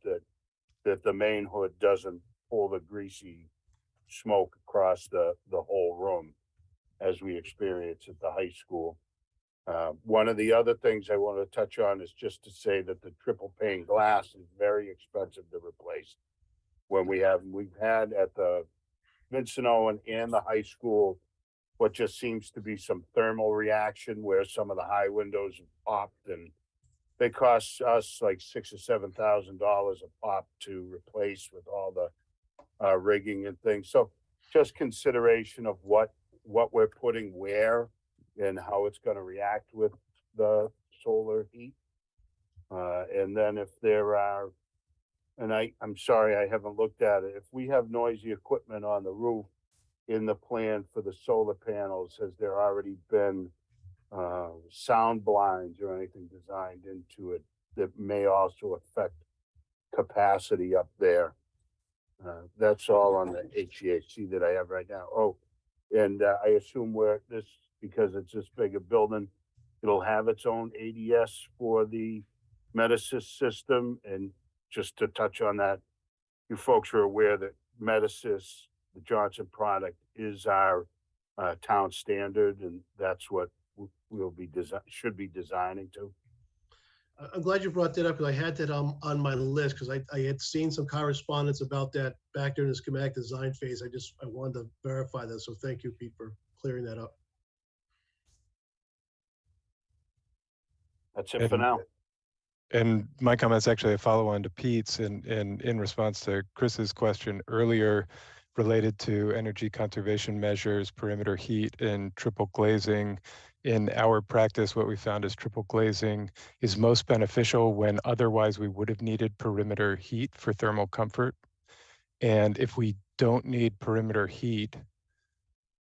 that the main hood doesn't pull the greasy smoke across the whole room as we experience at the high school. One of the other things I want to touch on is just to say that the triple pane glass is very expensive to replace. We've had at the Vincent Owen and the high school, what just seems to be some thermal reaction where some of the high windows have popped, and they cost us like $6,000 or $7,000 a pop to replace with all the rigging and things. So just consideration of what we're putting where and how it's going to react with the solar heat. And then if there are, and I'm sorry, I haven't looked at it. If we have noisy equipment on the roof in the plan for the solar panels, has there already been sound blinds or anything designed into it that may also affect capacity up there? That's all on the HVAC that I have right now. Oh, and I assume because it's this big a building, it'll have its own ADS for the Metasys system. And just to touch on that, you folks are aware that Metasys, the Johnson product, is our town standard, and that's what should be designing to. I'm glad you brought that up because I had that on my list because I had seen some correspondence about that back during the schematic design phase. I wanted to verify that. So thank you, Pete, for clearing that up. That's it for now. And my comment's actually a follow-on to Pete's and in response to Chris's question earlier related to energy conservation measures, perimeter heat, and triple glazing. In our practice, what we found is triple glazing is most beneficial when otherwise we would have needed perimeter heat for thermal comfort. And if we don't need perimeter heat,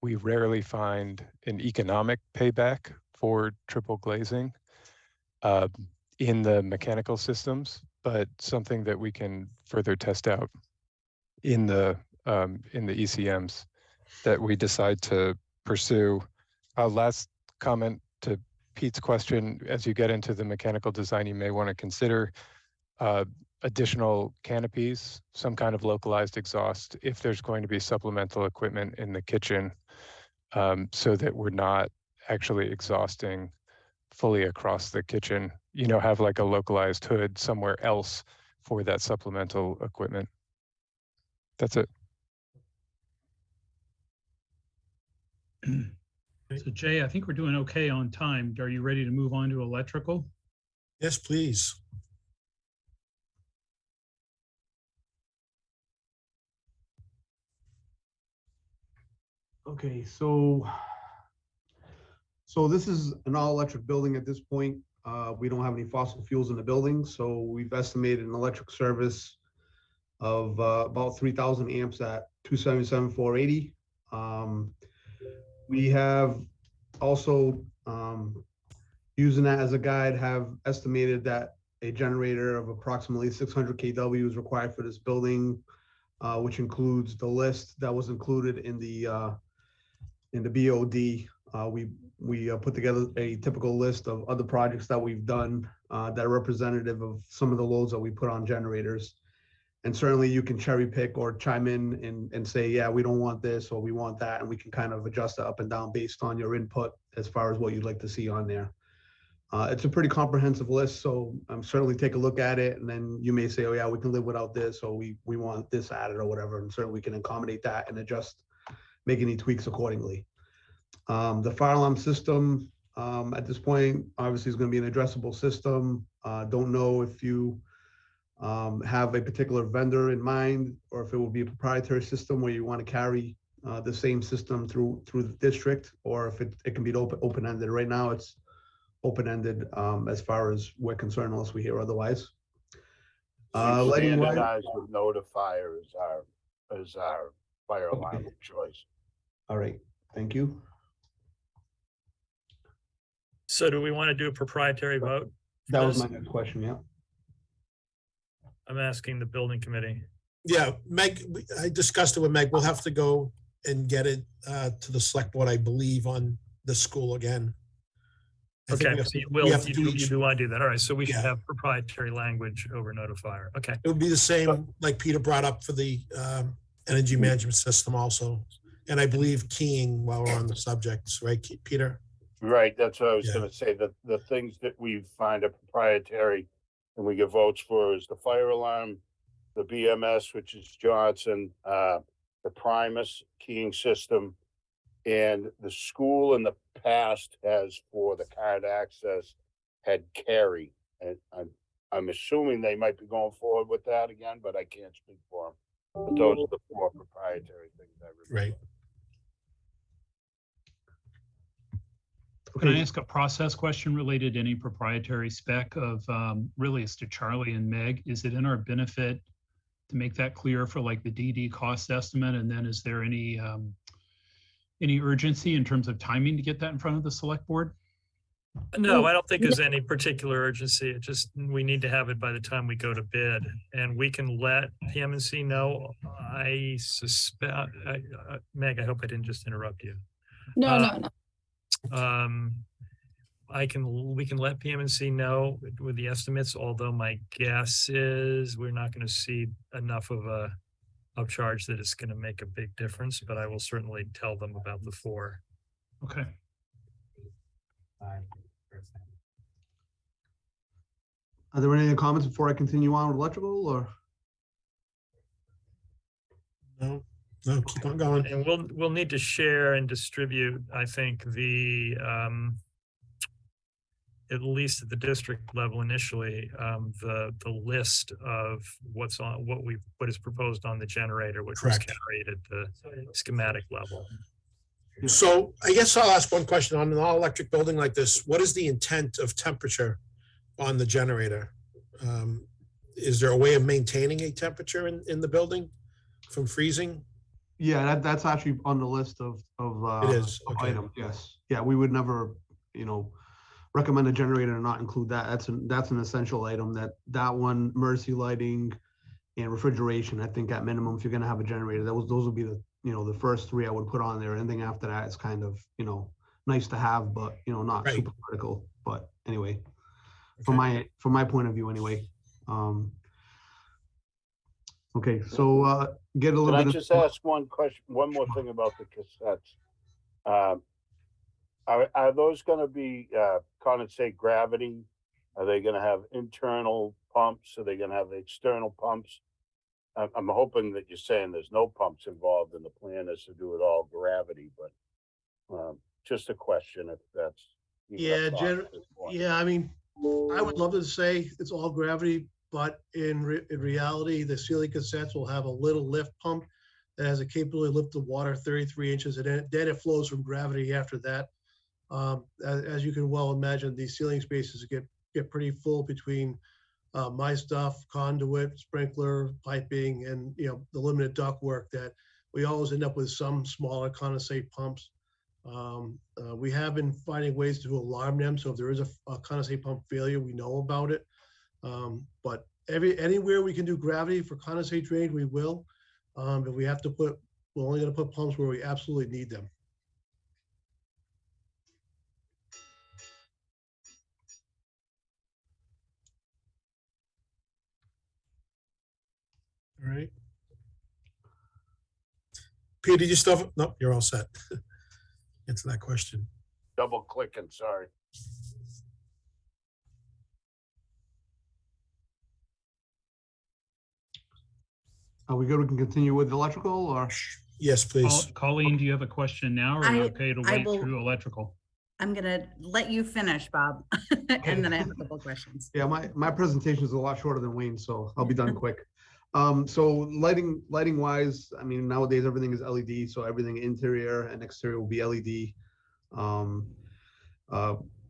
we rarely find an economic payback for triple glazing in the mechanical systems, but something that we can further test out in the ECMs that we decide to pursue. Last comment to Pete's question, as you get into the mechanical design, you may want to consider additional canopies, some kind of localized exhaust if there's going to be supplemental equipment in the kitchen, so that we're not actually exhausting fully across the kitchen. Have like a localized hood somewhere else for that supplemental equipment. That's it. So Jay, I think we're doing okay on time. Are you ready to move on to electrical? Yes, please. Okay, so this is an all-electric building at this point. We don't have any fossil fuels in the building, so we've estimated an electric service of about 3,000 amps at 277,480. We have also, using that as a guide, have estimated that a generator of approximately 600 kW is required for this building, which includes the list that was included in the BOD. We put together a typical list of other projects that we've done that are representative of some of the loads that we put on generators. And certainly you can cherry pick or chime in and say, yeah, we don't want this or we want that. And we can kind of adjust it up and down based on your input as far as what you'd like to see on there. It's a pretty comprehensive list, so certainly take a look at it, and then you may say, oh yeah, we can live without this, or we want this added or whatever, and certainly we can accommodate that and adjust, make any tweaks accordingly. The fire alarm system at this point obviously is going to be an addressable system. Don't know if you have a particular vendor in mind, or if it will be a proprietary system where you want to carry the same system through the district, or if it can be open-ended. Right now it's open-ended as far as we're concerned, unless we hear otherwise. Lighting wise, Standardized with notifier is our fire alarm of choice. all right, thank you. So do we want to do a proprietary vote? That was my next question. Yeah. I'm asking the building committee. Yeah, Meg, I discussed it with Meg. We'll have to go and get it to the select board, I believe, on the school again. Okay, so you will, you do want to do that. All right, so we should Yeah. have proprietary language over notifier. Okay. It would be the same, like Peter brought up for the energy management system also. And I believe keying, while we're on the subjects, right, Peter? Right, that's what I was Yeah. gonna say, the things that we find are proprietary and we get votes for is the fire alarm, the BMS, which is Johnson, the Primus keying system, and the school in the past has, for the card access, had Carry. And I'm assuming they might be going forward with that again, but I can't speak for them. But those are the 4 proprietary things I remember. Right. Can I ask a process question related to any proprietary spec of, really it's to Charlie and Meg? Is it in our benefit to make that clear for like the DD cost estimate? And then is there any urgency in terms of timing to get that in front of the select board? No, I don't think there's any particular urgency. It just, we need to have it by the time we go to bid, and we can let PM&C know. I suspect, Meg, I hope I didn't just interrupt you. No. We can let PM&C know with the estimates, although my guess is we're not going to see enough of a upcharge that it's going to make a big difference, but I will certainly tell them about the 4. Okay. Are there any other comments before I continue on with electrical, or? No, keep on going. And we'll need to share and distribute, I think, the at least at the district level initially, the list of what is proposed on the generator, which was carried at the schematic level. So I guess I'll ask one question on an all electric building like this. What is the intent of temperature on the generator? Is there a way of maintaining a temperature in the building from freezing? Yeah, that's actually on the list of It is, okay. items. Yes. Yeah, we would never, recommend a generator and not include that. That's an essential item. That one, emergency lighting and refrigeration, I think at minimum, if you're gonna have a generator, those would be the first 3 I would put on there. Anything after that is kind of, nice to have, but not super critical. But anyway, from my point of view anyway. Okay, so get a little Can bit. I just ask one more thing about the cassettes? Are those going to be condensate gravity? Are they going to have internal pumps? Are they going to have external pumps? I'm hoping that you're saying there's no pumps involved in the plan is to do it all gravity, but Just a question if that's. even a Yeah, thought at this point. yeah, I mean, I would love to say it's all gravity, but in reality, the ceiling cassettes will have a little lift pump that has a capability to lift the water 33 inches, and then it flows from gravity after that. As you can well imagine, these ceiling spaces get pretty full between my stuff, conduit, sprinkler, piping, and the limited duct work that we always end up with some smaller condensate pumps. We have been finding ways to alarm them, so if there is a condensate pump failure, we know about it. But anywhere we can do gravity for condensate drainage, we will. If we have to we're only going to put pumps where we absolutely need them. All right. Peter, did you still have, no, you're all set. Answer that question. Double clicking, sorry. Are we good? We can continue with electrical or? Yes, please. Colleen, do you have a question now, or are you okay to wait will- through electrical? I'm gonna let you finish, Bob, and then I have a couple questions. Yeah, my presentation is a lot shorter than Wayne, so I'll be done quick. So lighting wise, I mean, nowadays everything is LED, so everything interior and exterior will be LED.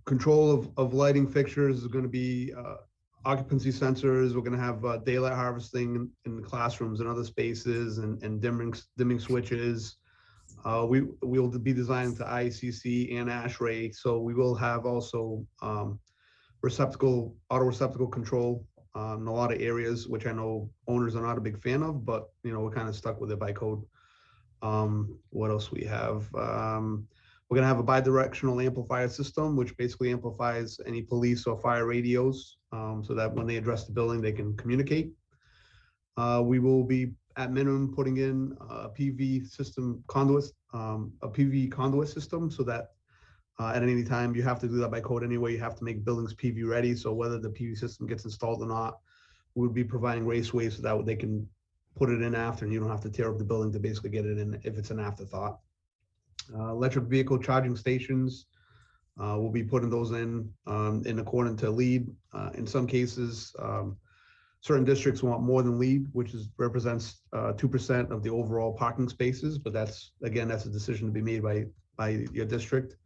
Control of lighting fixtures is going to be occupancy sensors. We're going to have daylight harvesting in the classrooms and other spaces, and dimming switches. We will be designed to ICC and ASHRAE, so we will have also auto receptacle control in a lot of areas, which I know owners are not a big fan of, but we're kind of stuck with it by code. What else we have? We're gonna have a bidirectional amplifier system, which basically amplifies any police or fire radios, so that when they address the building, they can communicate. We will be at minimum putting in a PV system conduit, a PV conduit system, so that at any time you have to do that by code anyway. You have to make buildings PV ready. So whether the PV system gets installed or not, we would be providing raceways so that they can put it in after, and you don't have to tear up the building to basically get it in if it's an afterthought. Electric vehicle charging stations, we'll be putting those in according to LEED. In some cases, certain districts want more than LEED, which represents 2% of the overall parking spaces, but that's a decision to be made by your district.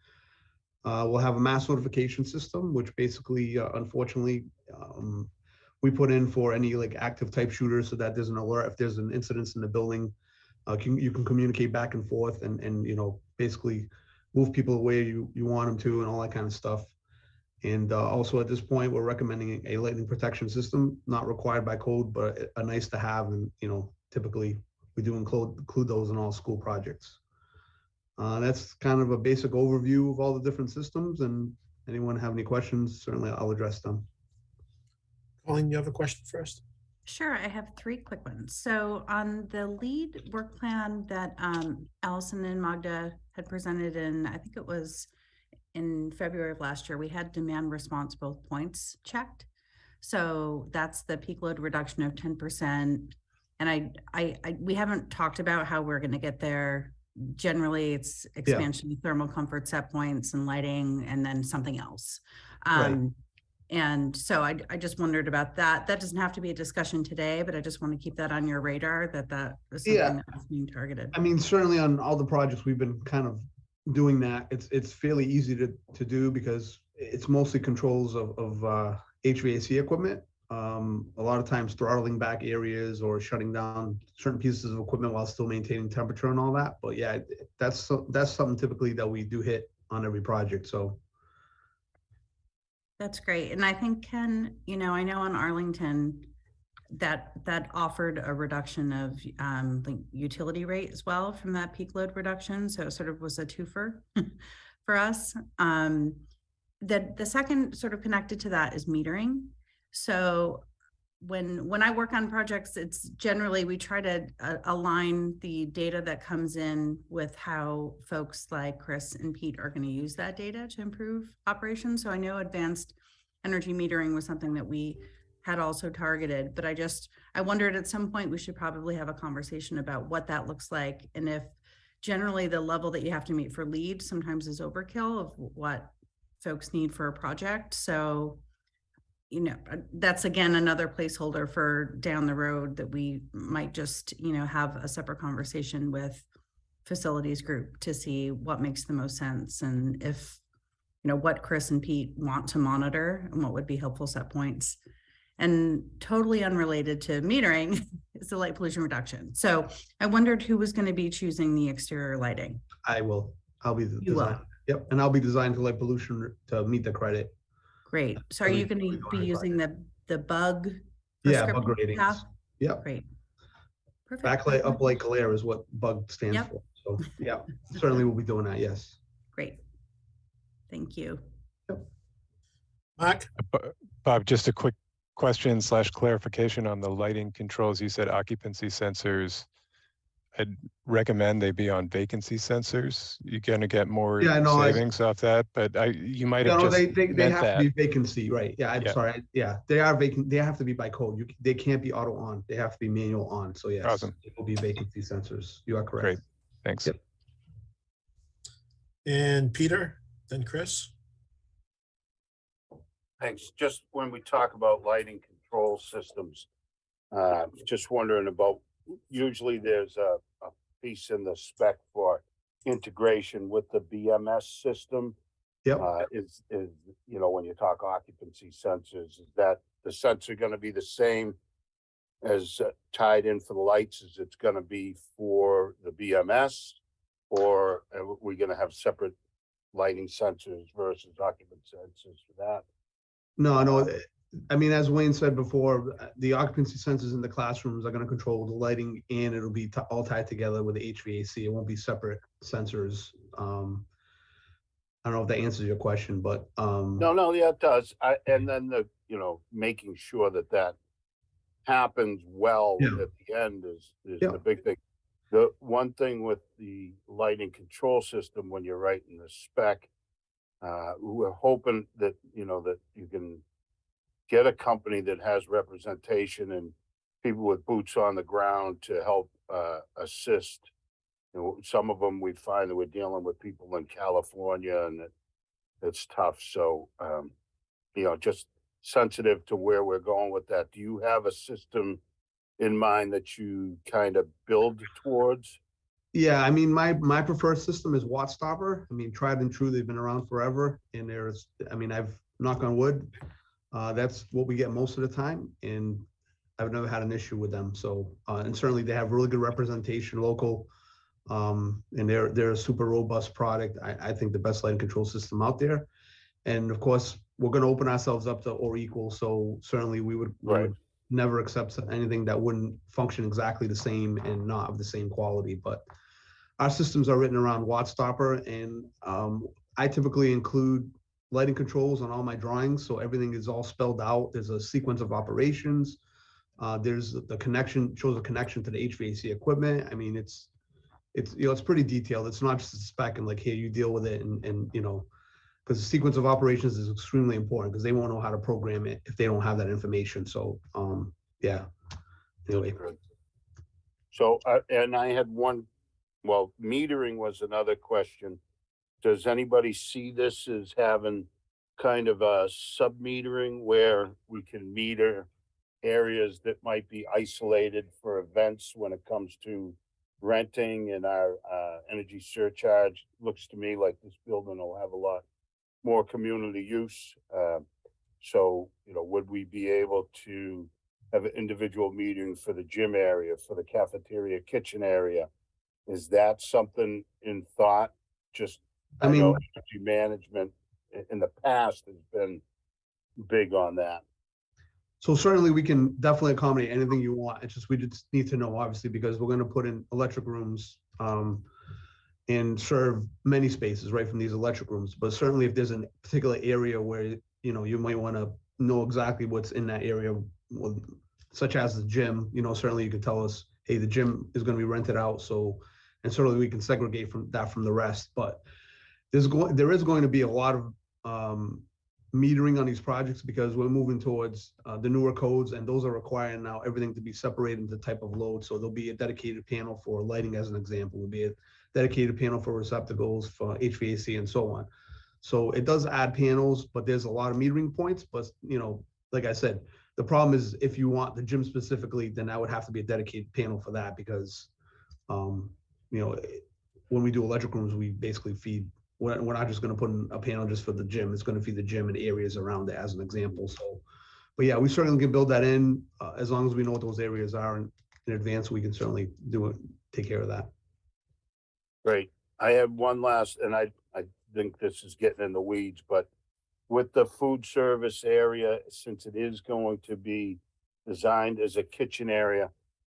We'll have a mass notification system, which basically, unfortunately, we put in for any active type shooters, so that there's an alert if there's an incident in the building. You can communicate back and forth and basically move people away you want them to, and all that kind of stuff. And also at this point, we're recommending a lightning protection system, not required by code, but a nice to have. And typically we do include those in all school projects. That's kind of a basic overview of all the different systems, and anyone have any questions, certainly I'll address them. Colleen, you have a question first? Sure, I have 3 quick ones. So on the lead work plan that Allison and Magda had presented in, I think it was in February of last year, we had demand response both points checked. So that's the peak load reduction of 10%. And we haven't talked about how we're going to get there. Generally, it's expansion of thermal comfort set points and lighting, and then something else. Right. And so I just wondered about that. That doesn't have to be a discussion today, but I just want to keep that on your radar, that is something that's being targeted. I mean, certainly on all the projects we've been kind of doing that. It's fairly easy to do because it's mostly controls of HVAC equipment. A lot of times throttling back areas or shutting down certain pieces of equipment while still maintaining temperature and all that. But yeah, that's something typically that we do hit on every project. So. That's great. And I think, Ken, I know on Arlington that offered a reduction of the utility rate as well from that peak load reduction. So it sort of was a twofer for us. The second sort of connected to that is metering. So when I work on projects, it's generally we try to align the data that comes in with how folks like Chris and Pete are going to use that data to improve operations. So I know advanced energy metering was something that we had also targeted, but I wondered at some point we should probably have a conversation about what that looks like, and if generally the level that you have to meet for LEED sometimes is overkill of what folks need for a project. So, you know, that's again another placeholder for down the road that we might just, you know, have a separate conversation with facilities group to see what makes the most sense, and if, you know, what Chris and Pete want to monitor and what would be helpful set points. And totally unrelated to metering is the light pollution reduction. So I wondered who was going to be choosing the exterior lighting. I will. I'll be the You will. design. Yep, and I'll be designed to light pollution to meet the credit. Great. So are you going to be using the bug? Yeah, bug prescription ratings. path? Yep. Great. Perfect. Backlight, uplight, glare is what bug stands Yep. for. So yeah, certainly we'll be doing that. Yes. Great. Thank you. Mark? Bob, just a quick question / clarification on the lighting controls. You said occupancy sensors. I'd recommend they be on vacancy sensors. You're going to get more savings off that, but you might have just they meant have that. to be vacancy, right? Yeah, I'm Yeah. sorry. Yeah, they are vacant. They have to be by code. They can't be auto on. They have to be manual on. So yes, Awesome. it will be vacancy sensors. You are correct. Great. Thanks. Yep. And Peter, then Chris? Thanks. Just when we talk about lighting control systems, just wondering about, usually there's a piece in the spec for integration with the BMS system. Yep. Is, you know, when you talk occupancy sensors, is that the sensor going to be the same as tied in for the lights as it's going to be for the BMS, or are we going to have separate lighting sensors versus occupancy sensors for that? No. I mean, as Wayne said before, the occupancy sensors in the classrooms are going to control the lighting, and it'll be all tied together with the HVAC. It won't be separate sensors. I don't know if that answers your question, but No, yeah, it does. And then the, you know, making sure that happens well Yeah. at the end is Yeah. the big thing. The one thing with the lighting control system, when you're writing the spec, we're hoping that, you know, that you can get a company that has representation and people with boots on the ground to help assist. You know, some of them we find that we're dealing with people in California, and it's tough. So, you know, just sensitive to where we're going with that. Do you have a system in mind that you kind of build towards? yeah, I mean, my preferred system is Watt Stopper. I mean, tried and true. They've been around forever, and I've knock on wood. That's what we get most of the time, and I've never had an issue with them. So, and certainly they have really good representation local, and they're a super robust product. I think the best lighting control system out there. And of course, we're going to open ourselves up to or equal. So certainly we would never accept anything that wouldn't function exactly the same and not of the same quality. But our systems are written around Watt Stopper, and I typically include lighting controls on all my drawings, so everything is all spelled out. There's a sequence of operations. There's the connection, shows a connection to the HVAC equipment. I mean, it's you know, it's pretty detailed. It's not just a spec and like, here, you deal with it, and you know, because the sequence of operations is extremely important, because they won't know how to program it if they don't have that information. So yeah, anyway. So and I had one, well, metering was another question. Does anybody see this as having kind of a sub-metering where we can meter areas that might be isolated for events when it comes to renting, and our energy surcharge? Looks to me like this building will have a lot more community use. So, you know, would we be able to have an individual metering for the gym area, for the cafeteria, kitchen area? Is that something in thought? Just, I mean, know energy management in the past has been big on that. So certainly we can definitely accommodate anything you want. It's just, we just need to know, obviously, because we're going to put in electric rooms and serve many spaces right from these electric rooms. But certainly if there's a particular area where, you know, you might want to know exactly what's in that area, such as the gym, you know, certainly you could tell us, hey, the gym is going to be rented out. So, and certainly we can segregate from the rest. But there is going to be a lot of metering on these projects because we're moving towards the newer codes, and those are requiring now everything to be separated into type of load. So there'll be a dedicated panel for lighting, as an example, would be a dedicated panel for receptacles, for HVAC, and so on. So it does add panels, but there's a lot of metering points. But like I said, the problem is if you want the gym specifically, then that would have to be a dedicated panel for that because, when we do electric rooms, we basically feed. We're not just going to put in a panel just for the gym. It's going to feed the gym and areas around it, as an example. So, but yeah, we certainly can build that in as long as we know what those areas are in advance. We can certainly do it, take care of that. Great. I have one last, and I think this is getting in the weeds, but with the food service area, since it is going to be designed as a kitchen area,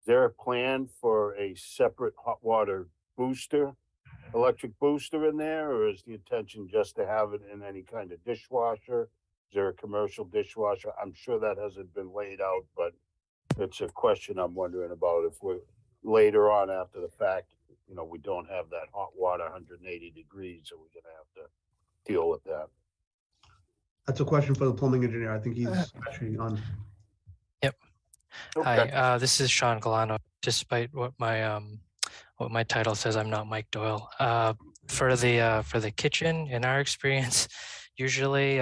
is there a plan for a separate hot water booster, electric booster in there, or is the intention just to have it in any kind of dishwasher? Is there a commercial dishwasher? I'm sure that hasn't been laid out, but it's a question I'm wondering about if we're later on after the fact, we don't have that hot water 180 degrees, so we're gonna have to deal with that. That's a question for the plumbing engineer. I think he's actually on. Yep. Okay. Hi, this is Sean Galano. Despite what my title says, I'm not Mike Doyle. For the kitchen, in our experience, usually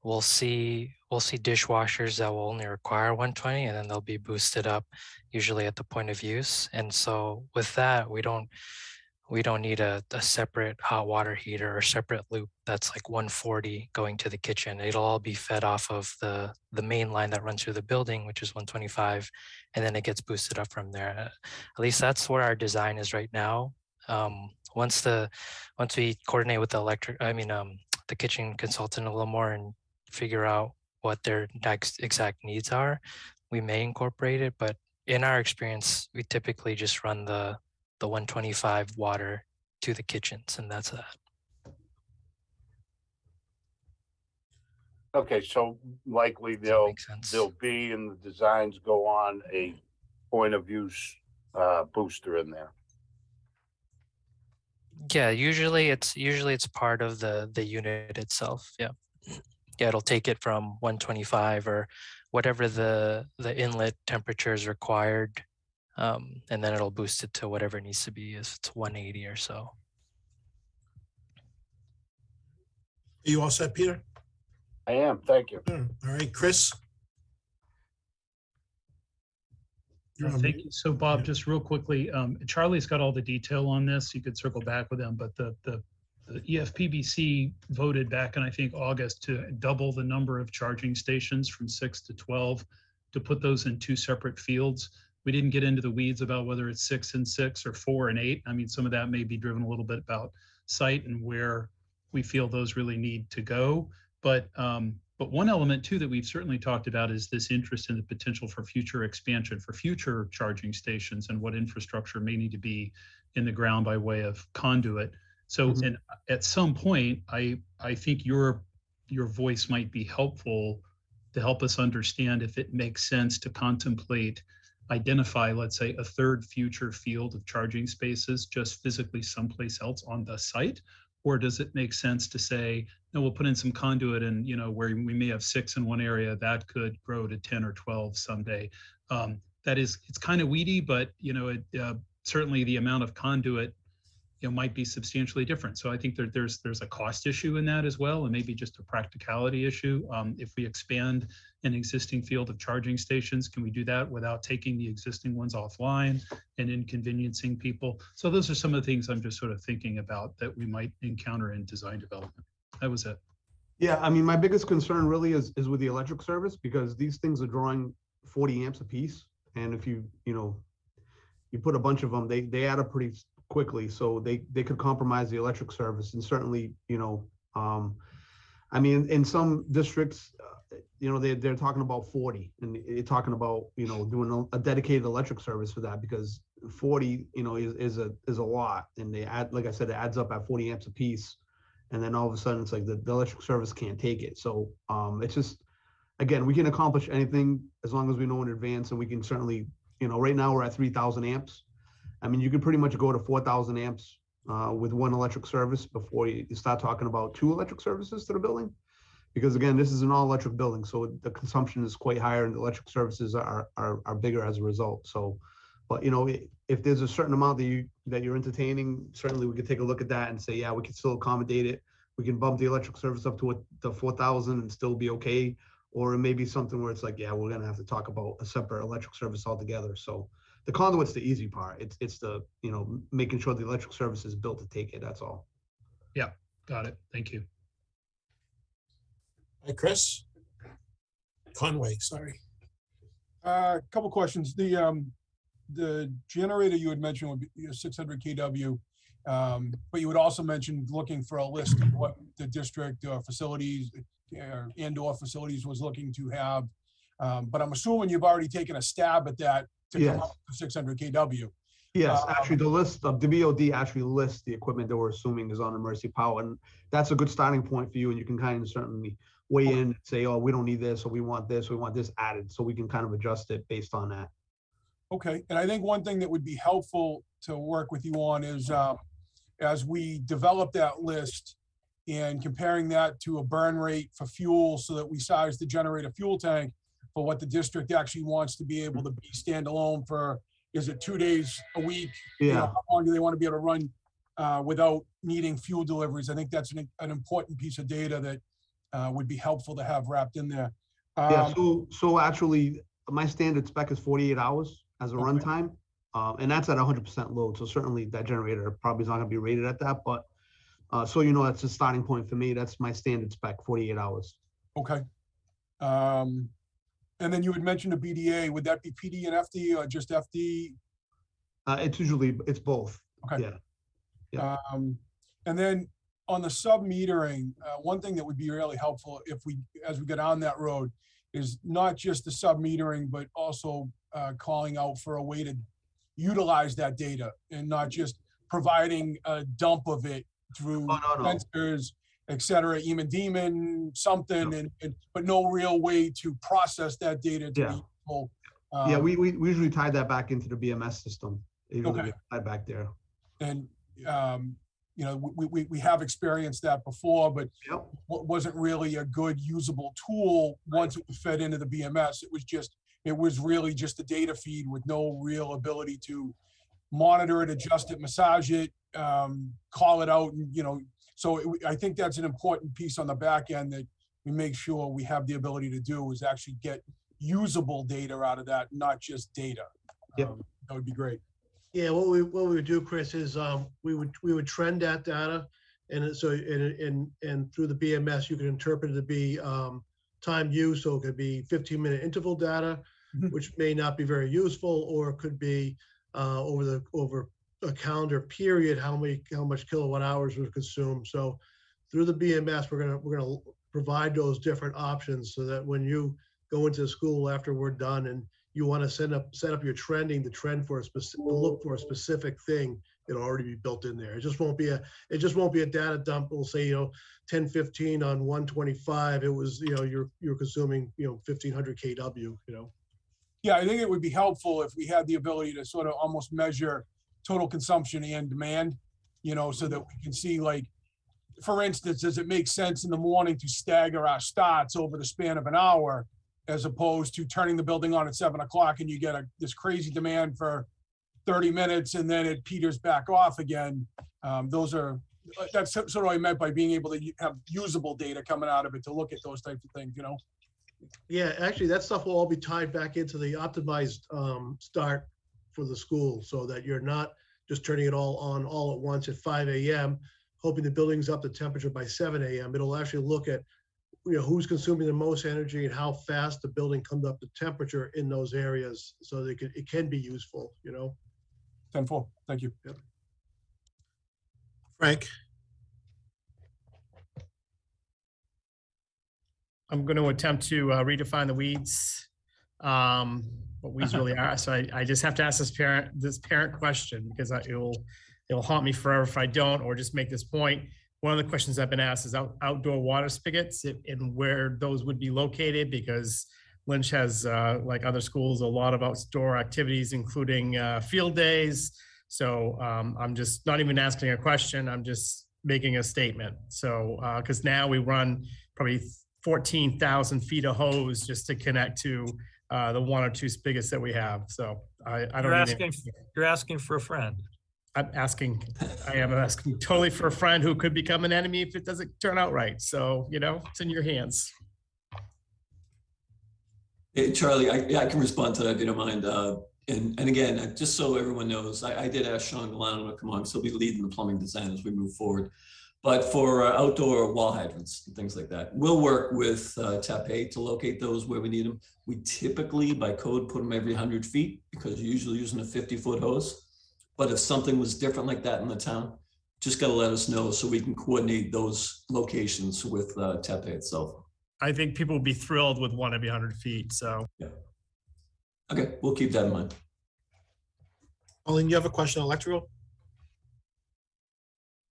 we'll see dishwashers that will only require 120, and then they'll be boosted up, usually at the point of use. And so with that, we don't need a separate hot water heater or separate loop that's like 140 going to the kitchen. It'll all be fed off of the main line that runs through the building, which is 125, and then it gets boosted up from there. At least that's where our design is right now. Once we coordinate with the kitchen consultant a little more and figure out what their exact needs are, we may incorporate it. But in our experience, we typically just run the 125 water to the kitchens, and that's that. Okay, so likely there'll be, and the designs go on, a point of use booster in there. Yeah, usually it's part of the unit itself. Yeah, it'll take it from 125 or whatever the inlet temperature is required, and then it'll boost it to whatever it needs to be, if it's 180 or so. Are you all set, Peter? I am, thank you. All right, Chris? Thank you. So Bob, just real quickly, Charlie's got all the detail on this. You could circle back with him, but the EFPBC voted back in, I think, August to double the number of charging stations from 6 to 12 to put those in 2 separate fields. We didn't get into the weeds about whether it's 6 and 6 or 4 and 8. I mean, some of that may be driven a little bit about site and where we feel those really need to go. But one element too that we've certainly talked about is this interest in the potential for future expansion, for future charging stations, and what infrastructure may need to be in the ground by way of conduit. So, and at some point, I think your voice might be helpful to help us understand if it makes sense to contemplate, identify, let's say, a third future field of charging spaces just physically someplace else on the site. Or does it make sense to say, no, we'll put in some conduit and, where we may have 6 in one area, that could grow to 10 or 12 someday. It's kind of weedy, but, certainly the amount of conduit, might be substantially different. So I think there's a cost issue in that as well, and maybe just a practicality issue. If we expand an existing field of charging stations, can we do that without taking the existing ones offline and inconveniencing people? So those are some of the things I'm just sort of thinking about that we might encounter in design development. That was it. Yeah, I mean, my biggest concern really is with the electric service, because these things are drawing 40 amps a piece. And if you put a bunch of them, they add up pretty quickly, so they could compromise the electric service. And certainly, I mean, in some districts, they're talking about 40, and they're talking about doing a dedicated electric service for that, because 40 is a lot, and they add, like I said, it adds up at 40 amps a piece, and then all of a sudden it's like the electric service can't take it. So it's just, again, we can accomplish anything as long as we know in advance, and we can certainly, right now we're at 3,000 amps. I mean, you can pretty much go to 4,000 amps with one electric service before you start talking about 2 electric services to the building. Because again, this is an all electric building, so the consumption is quite higher and the electric services are bigger as a result. So, but you know, if there's a certain amount that you're entertaining, certainly we could take a look at that and say, yeah, we can still accommodate it. We can bump the electric service up to the 4,000 and still be okay. Or it may be something where it's like, yeah, we're gonna have to talk about a separate electric service altogether. So the conduit's the easy part. It's the, you know, making sure the electric service is built to take it. That's all. Yeah, got it. Thank you. Hi, Chris. Conway, sorry. Couple questions. The generator you had mentioned would be 600 kW, but you would also mention looking for a list of what the district facilities and/or facilities was looking to have. But I'm assuming you've already taken a stab at that to come up with 600 kW. Yes, actually, the list of the BOD actually lists the equipment that we're assuming is on emergency power, and that's a good starting point for you. And you can kind of certainly weigh in and say, oh, we don't need this, or we want this added, so we can kind of adjust it based on that. Okay, and I think one thing that would be helpful to work with you on is as we develop that list and comparing that to a burn rate for fuel so that we size the generator fuel tank for what the district actually wants to be able to be standalone for. Is it 2 days a week? Yeah. You know, how long do they want to be able to run without needing fuel deliveries? I think that's an important piece of data that would be helpful to have wrapped in there. Yeah, so actually, my standard spec is 48 hours as a runtime, and that's at 100% load. So certainly that generator probably is not going to be rated at that, but so you know, that's a starting point for me. That's my standard spec, 48 hours. Okay. And then you had mentioned a BDA. Would that be PD and FD or just FD? It's both. Okay. Yeah. And then on the sub-metering, one thing that would be really helpful as we get on that road is not just the sub-metering, but also calling out for a way to utilize that data and not just providing a dump of it through sensors, et cetera, even demon something, but no real way to process that data to be useful. Yeah, we usually tie that back into the BMS system. Okay. Tied back there. And you know, we have experienced that before, but wasn't really a good usable tool once it was fed into the BMS. It was really just a data feed with no real ability to monitor it, adjust it, massage it, call it out, and you know. So I think that's an important piece on the back end that we make sure we have the ability to do is actually get usable data out of that, not just data. That would be great. Yeah, what we would do, Chris, is we would trend that data, and so and through the BMS you can interpret it to be time use, so it could be 15-minute interval data, which may not be very useful, or it could be over a calendar period, how much kilowatt hours was consumed. So through the BMS, we're gonna provide those different options so that when you go into school after we're done and you want to set up your trending, the trend for look for a specific thing, it'll already be built in there. It just won't be a data dump. We'll say, you know, 10:15 on 125. It was, you know, you're consuming, you know, 1,500 kW. You know. Yeah, I think it would be helpful if we had the ability to sort of almost measure total consumption and demand, you know, so that we can see, like, for instance, does it make sense in the morning to stagger our starts over the span of an hour, as opposed to turning the building on at 7 o'clock and you get this crazy demand for 30 minutes and then it peters back off again. That's sort of what I meant by being able to have usable data coming out of it to look at those types of things, you know? Yeah, actually that stuff will all be tied back into the optimized start for the school, so that you're not just turning it all on all at once at 5 a.m., hoping the building's up to temperature by 7 a.m. It'll actually look at, you know, who's consuming the most energy and how fast the building comes up to temperature in those areas, so that it can be useful, you know. 10-4, thank you. Yep. Frank. I'm going to attempt to redefine the weeds, what weeds really are. So I just have to ask this parent question, because it'll haunt me forever if I don't, or just make this point. One of the questions I've been asked is outdoor water spigots and where those would be located, because Lynch has, like other schools, a lot of outdoor activities, including field days. So I'm just not even asking a question, I'm just making a statement. So, because now we run probably 14,000 feet of hose just to connect to the 1 or 2 spigots that we have. So I don't You're asking for a friend. I am asking totally for a friend who could become an enemy if it doesn't turn out right. So, it's in your hands. Hey, Charlie, I can respond to that if you don't mind. And again, just so everyone knows, I did ask Sean Galano to come on, so he'll be leading the plumbing design as we move forward. But for outdoor wall hydrants and things like that, we'll work with TAPE to locate those where we need them. We typically, by code, put them every 100 feet because you're usually using a 50-foot hose. But if something was different like that in the town, just got to let us know so we can coordinate those locations with TAPE itself. I think people would be thrilled with 1 every 100 feet. So, yeah. Okay, we'll keep that in mind. Pauline, you have a question on electrical?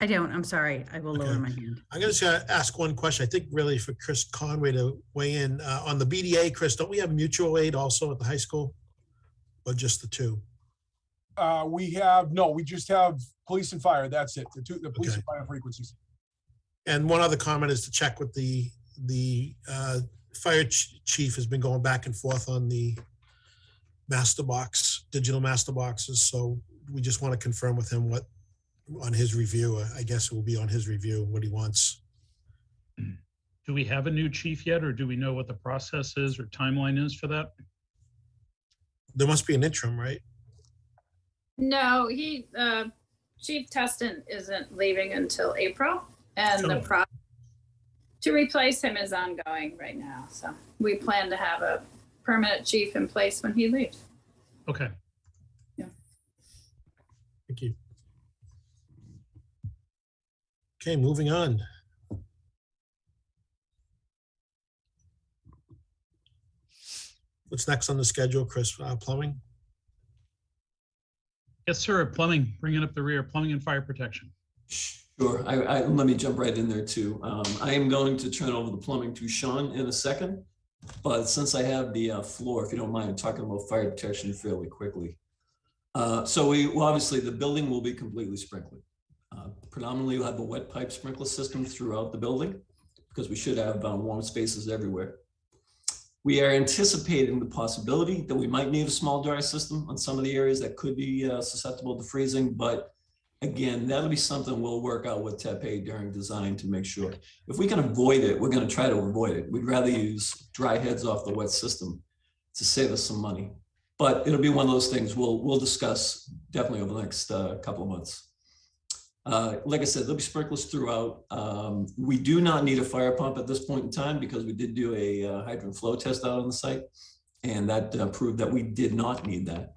I don't. I'm sorry. I will lower my hand. I'm going to ask one question. I think really for Chris Conway to weigh in on the BDA. Chris, don't we have mutual aid also at the high school, or just the 2? We just have police and fire. That's it. The police and fire frequencies. And one other comment is to check with the fire chief has been going back and forth on the digital master boxes. So we just want to confirm with him what on his review. I guess it will be on his review what he wants. Do we have a new chief yet, or do we know what the process is or timeline is for that? There must be an interim, right? No, Chief Teston isn't leaving until April, and the process to replace him is ongoing right now. So we plan to have a permanent chief in place when he leaves. Okay. Yeah. Thank you. Okay, moving on. What's next on the schedule, Chris? Plumbing? Yes, sir. Plumbing, bringing up the rear, plumbing and fire protection. Sure. Let me jump right in there too. I am going to turn over the plumbing to Sean in a second, but since I have the floor, if you don't mind talking about fire protection fairly quickly. So obviously the building will be completely sprinkled. Predominantly we'll have a wet pipe sprinkler system throughout the building because we should have warm spaces everywhere. We are anticipating the possibility that we might need a small dry system on some of the areas that could be susceptible to freezing, but again, that'll be something we'll work out with TAPE during design to make sure. If we can avoid it, we're going to try to avoid it. We'd rather use dry heads off the wet system to save us some money. But it'll be one of those things we'll discuss definitely over the next couple of months. Like I said, there'll be sprinklers throughout. We do not need a fire pump at this point in time because we did do a hydrant flow test out on the site, and that proved that we did not need that.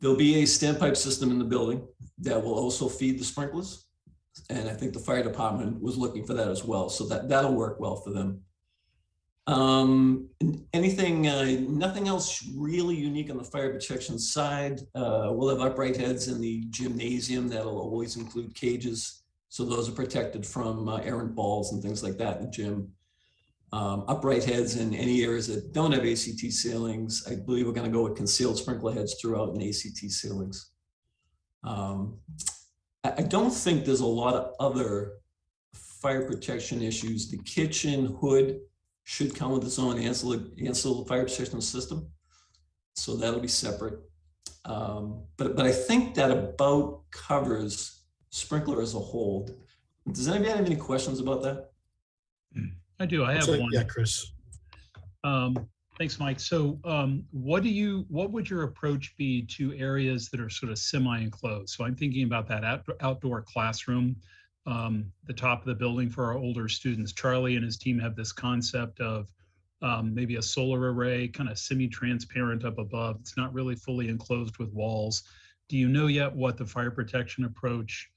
There'll be a standpipe system in the building that will also feed the sprinklers. And I think the fire department was looking for that as well. So that'll work well for them. Nothing else really unique on the fire protection side. We'll have upright heads in the gymnasium that'll always include cages. So those are protected from errant balls and things like that in the gym. Upright heads in any areas that don't have ACT ceilings. I believe we're going to go with concealed sprinkler heads throughout in ACT ceilings. I don't think there's a lot of other fire protection issues. The kitchen hood should come with its own ancillary fire protection system. So that'll be separate. But I think that about covers sprinkler as a whole. Does anybody have any questions about that? I do. I have one. Yeah, Chris. Thanks, Mike. So what would your approach be to areas that are sort of semi-enclosed? So I'm thinking about that outdoor classroom, the top of the building for our older students. Charlie and his team have this concept of maybe a solar array, kind of semi-transparent up above. It's not really fully enclosed with walls. Do you know yet what the fire protection approach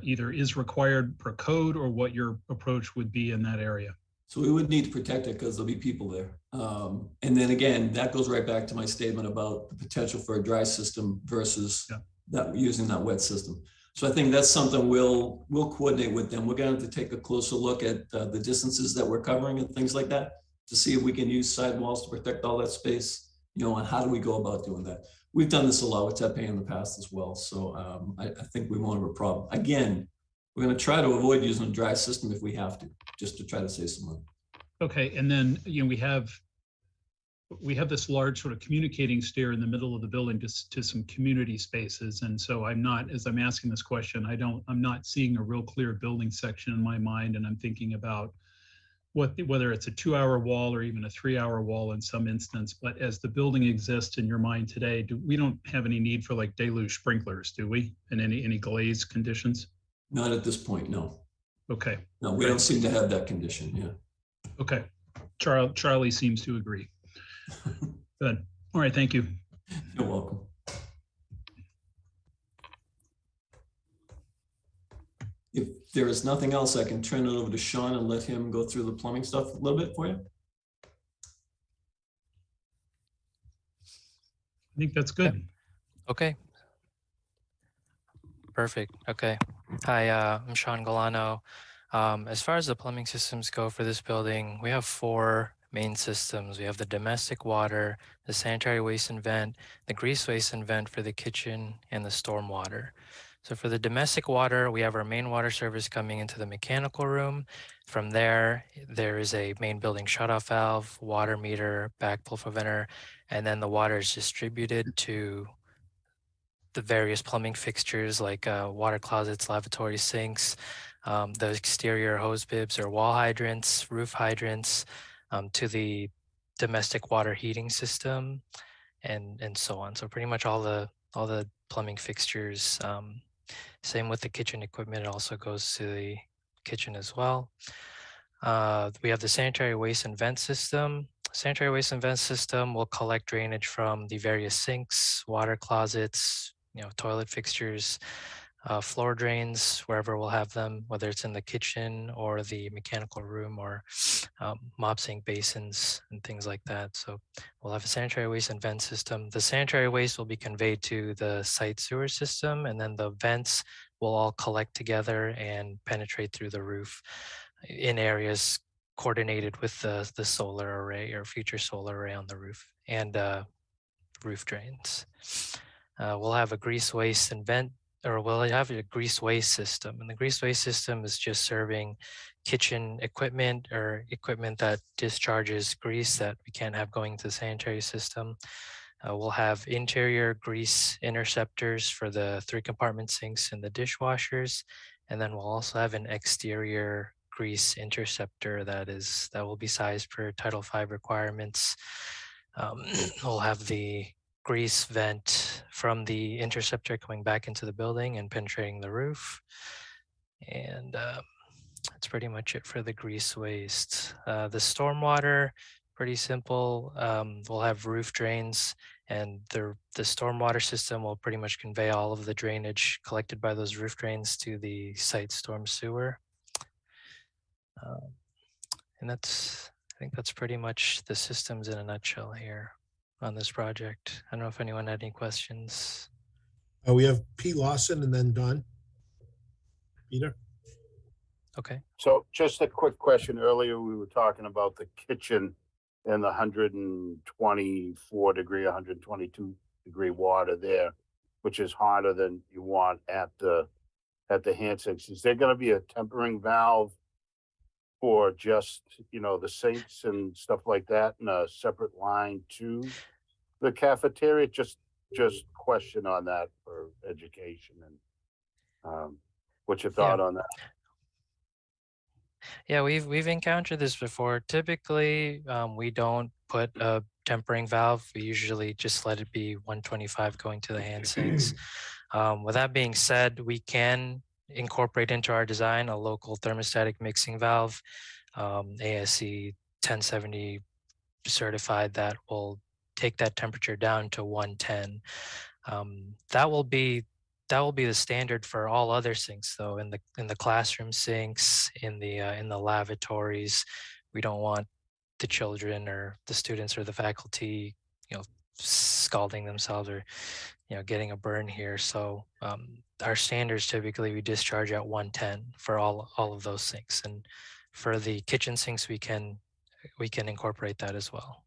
either is required per code or what your approach would be in that area? So we would need to protect it because there'll be people there. And then again, that goes right back to my statement about the potential for a dry system versus using that wet system. So I think that's something we'll coordinate with them. We're going to have to take a closer look at the distances that we're covering and things like that to see if we can use sidewalls to protect all that space, and how do we go about doing that? We've done this a lot with TAPE in the past as well. So I think we won't have a problem. Again, We're going to try to avoid using a dry system if we have to, just to try to save some money. Okay, and then, we have this large sort of communicating stair in the middle of the building to some community spaces. And so as I'm asking this question, I'm not seeing a real clear building section in my mind. And I'm thinking about whether it's a 2-hour wall or even a 3-hour wall in some instance. But as the building exists in your mind today, we don't have any need for like deluge sprinklers, do we? In any glaze conditions? Not at this point, no. Okay. No, we don't seem to have that condition, yeah. Okay. Charlie seems to agree. Good. All right. Thank you. You're welcome. If there is nothing else, I can turn it over to Sean and let him go through the plumbing stuff a little bit for you. I think that's good. Okay. Perfect. Okay. Hi, I'm Sean Galano. As far as the plumbing systems go for this building, we have 4 main systems. We have the domestic water, the sanitary waste and vent, the grease waste and vent for the kitchen, and the storm water. So for the domestic water, we have our main water service coming into the mechanical room. From there, there is a main building shutoff valve, water meter, backflow preventer, and then the water is distributed to the various plumbing fixtures like water closets, lavatory sinks, the exterior hose bibs or wall hydrants, roof hydrants, to the domestic water heating system, and so on. So pretty much all the plumbing fixtures. Same with the kitchen equipment. It also goes to the kitchen as well. We have the sanitary waste and vent system. Sanitary waste and vent system will collect drainage from the various sinks, water closets, toilet fixtures, floor drains, wherever we'll have them, whether it's in the kitchen or the mechanical room or mop sink basins and things like that. So we'll have a sanitary waste and vent system. The sanitary waste will be conveyed to the site sewer system, and then the vents will all collect together and penetrate through the roof in areas coordinated with the solar array or future solar array on the roof and roof drains. We'll have a grease waste and vent, or we'll have a grease waste system. And the grease waste system is just serving kitchen equipment or equipment that discharges grease that we can't have going to the sanitary system. We'll have interior grease interceptors for the 3 compartment sinks and the dishwashers. And then we'll also have an exterior grease interceptor that will be sized per Title V requirements. We'll have the grease vent from the interceptor coming back into the building and penetrating the roof. And that's pretty much it for the grease waste. The stormwater, pretty simple. We'll have roof drains, and the stormwater system will pretty much convey all of the drainage collected by those roof drains to the site storm sewer. And I think that's pretty much the systems in a nutshell here on this project. I don't know if anyone had any questions. We have Pete Lawson and then Don. Peter? Okay. So just a quick question. Earlier, we were talking about the kitchen and the 124 degree, 122 degree water there, which is hotter than you want at the hand sinks. Is there going to be a tempering valve for just, the sinks and stuff like that in a separate line to the cafeteria? Just question on that for education, and what's your thought on that? Yeah, we've encountered this before. Typically, we don't put a tempering valve. We usually just let it be 125 going to the hand sinks. With that being said, we can incorporate into our design a local thermostatic mixing valve, ASC 1070 certified, that will take that temperature down to 110. That will be the standard for all other sinks, though. In the classroom sinks, in the lavatories, we don't want the children or the students or the faculty, scalding themselves or getting a burn here. So our standards, typically we discharge at 110 for all of those sinks, and for the kitchen sinks we can incorporate that as well.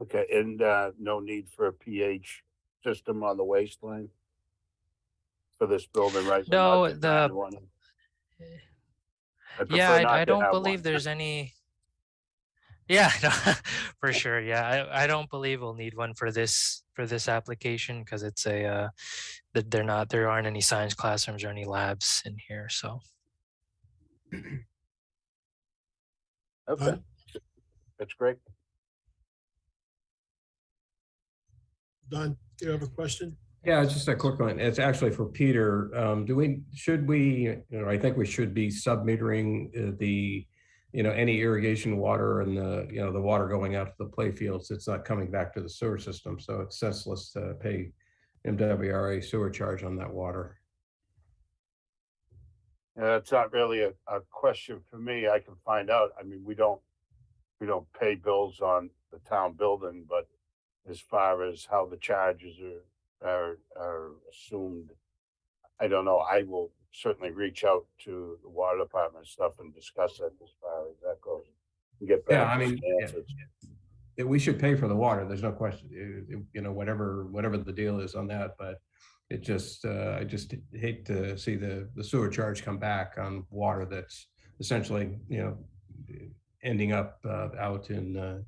Okay, and no need for a pH system on the waistline? for this building, right? now, No, not design one. I yeah, prefer not I to don't have believe one. there's any. Yeah, no, for sure. Yeah, I don't believe we'll need one for this application because it's a that there aren't any science classrooms or any labs in here. So Okay, that's great. Don, do you have a question? Yeah, it's just a quick one. It's actually for Peter. Should we, I think we should be sub-metering the, any irrigation water and the water going out to the play fields. It's not coming back to the sewer system. So it's senseless to pay MWRA sewer charge on that water. It's not really a question for me. I can find out. I mean, we don't pay bills on the town building, but as far as how the charges are assumed, I don't know. I will certainly reach out to the water department and stuff and discuss it as far as that goes. And get back. Yeah, I mean, we should pay for the water. There's no question. Whatever the deal is on that, but it just I just hate to see the sewer charge come back on water that's essentially ending up out in the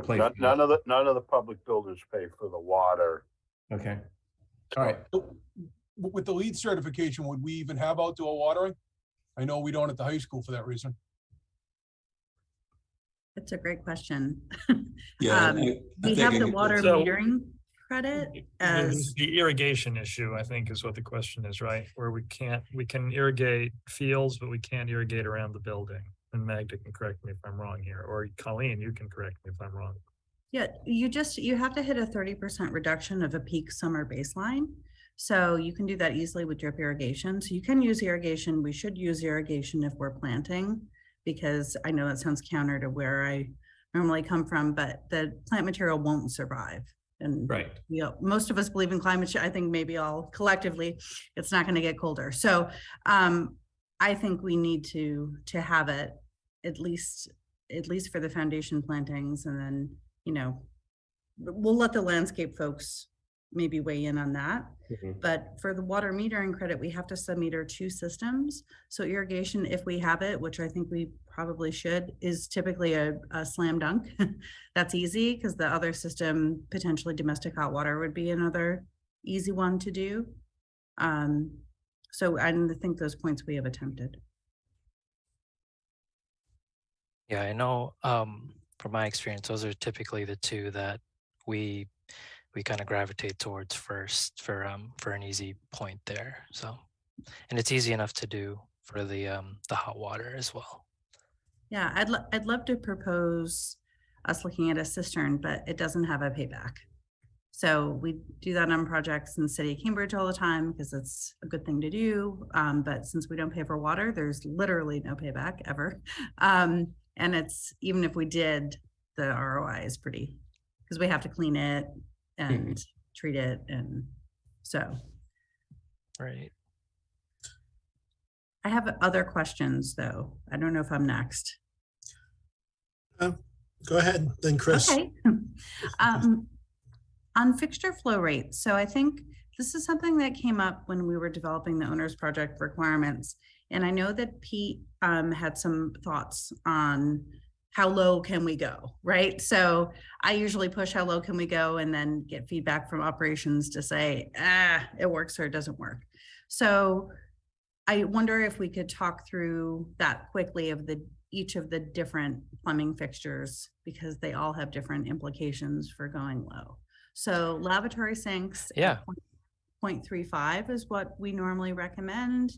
play. None of the public buildings pay for the water. Okay. All right. With the LEED certification, would we even have outdoor watering? I know we don't at the high school for that reason. That's a great question. Yeah, we have the water metering credit as the irrigation issue, I think, is what the question is, right? Where we can irrigate fields, but we can't irrigate around the building. And Magda can correct me if I'm wrong here, or Colleen, you can correct me if I'm wrong. Yeah, you have to hit a 30% reduction of a peak summer baseline. So you can do that easily with drip irrigation. So you can use irrigation. We should use irrigation if we're planting, because I know that sounds counter to where I normally come from, but the plant material won't survive. And right. Most of us believe in climate change. I think maybe all collectively, it's not going to get colder. So I think we need to have it at least for the foundation plantings, and then we'll let the landscape folks maybe weigh in on that. Mm-hmm. But for the water metering credit, we have to sub-meter 2 systems. So irrigation, if we have it, which I think we probably should, is typically a slam dunk. That's easy because the other system, potentially domestic hot water, would be another easy one to do. So I think those points we have attempted. yeah, I know from my experience, those are typically the two that we kind of gravitate towards first for an easy point there. So, and it's easy enough to do for the hot water as well. Yeah, I'd love to propose us looking at a cistern, but it doesn't have a payback. So we do that on projects in the city of Cambridge all the time because it's a good thing to do. But since we don't pay for water, there's literally no payback ever. And it's, even if we did, the ROI is pretty, because we have to clean it and treat it. And so. Right. I have other questions though. I don't know if I'm next. Go ahead, then Chris. Okay. On fixture flow rates. So I think this is something that came up when we were developing the owner's project requirements. And I know that Pete had some thoughts on how low can we go, right? So I usually push how low can we go and then get feedback from operations to say, it works or it doesn't work. So I wonder if we could talk through that quickly of each of the different plumbing fixtures, because they all have different implications for going low. So lavatory sinks, yeah, 0.35 is what we normally recommend.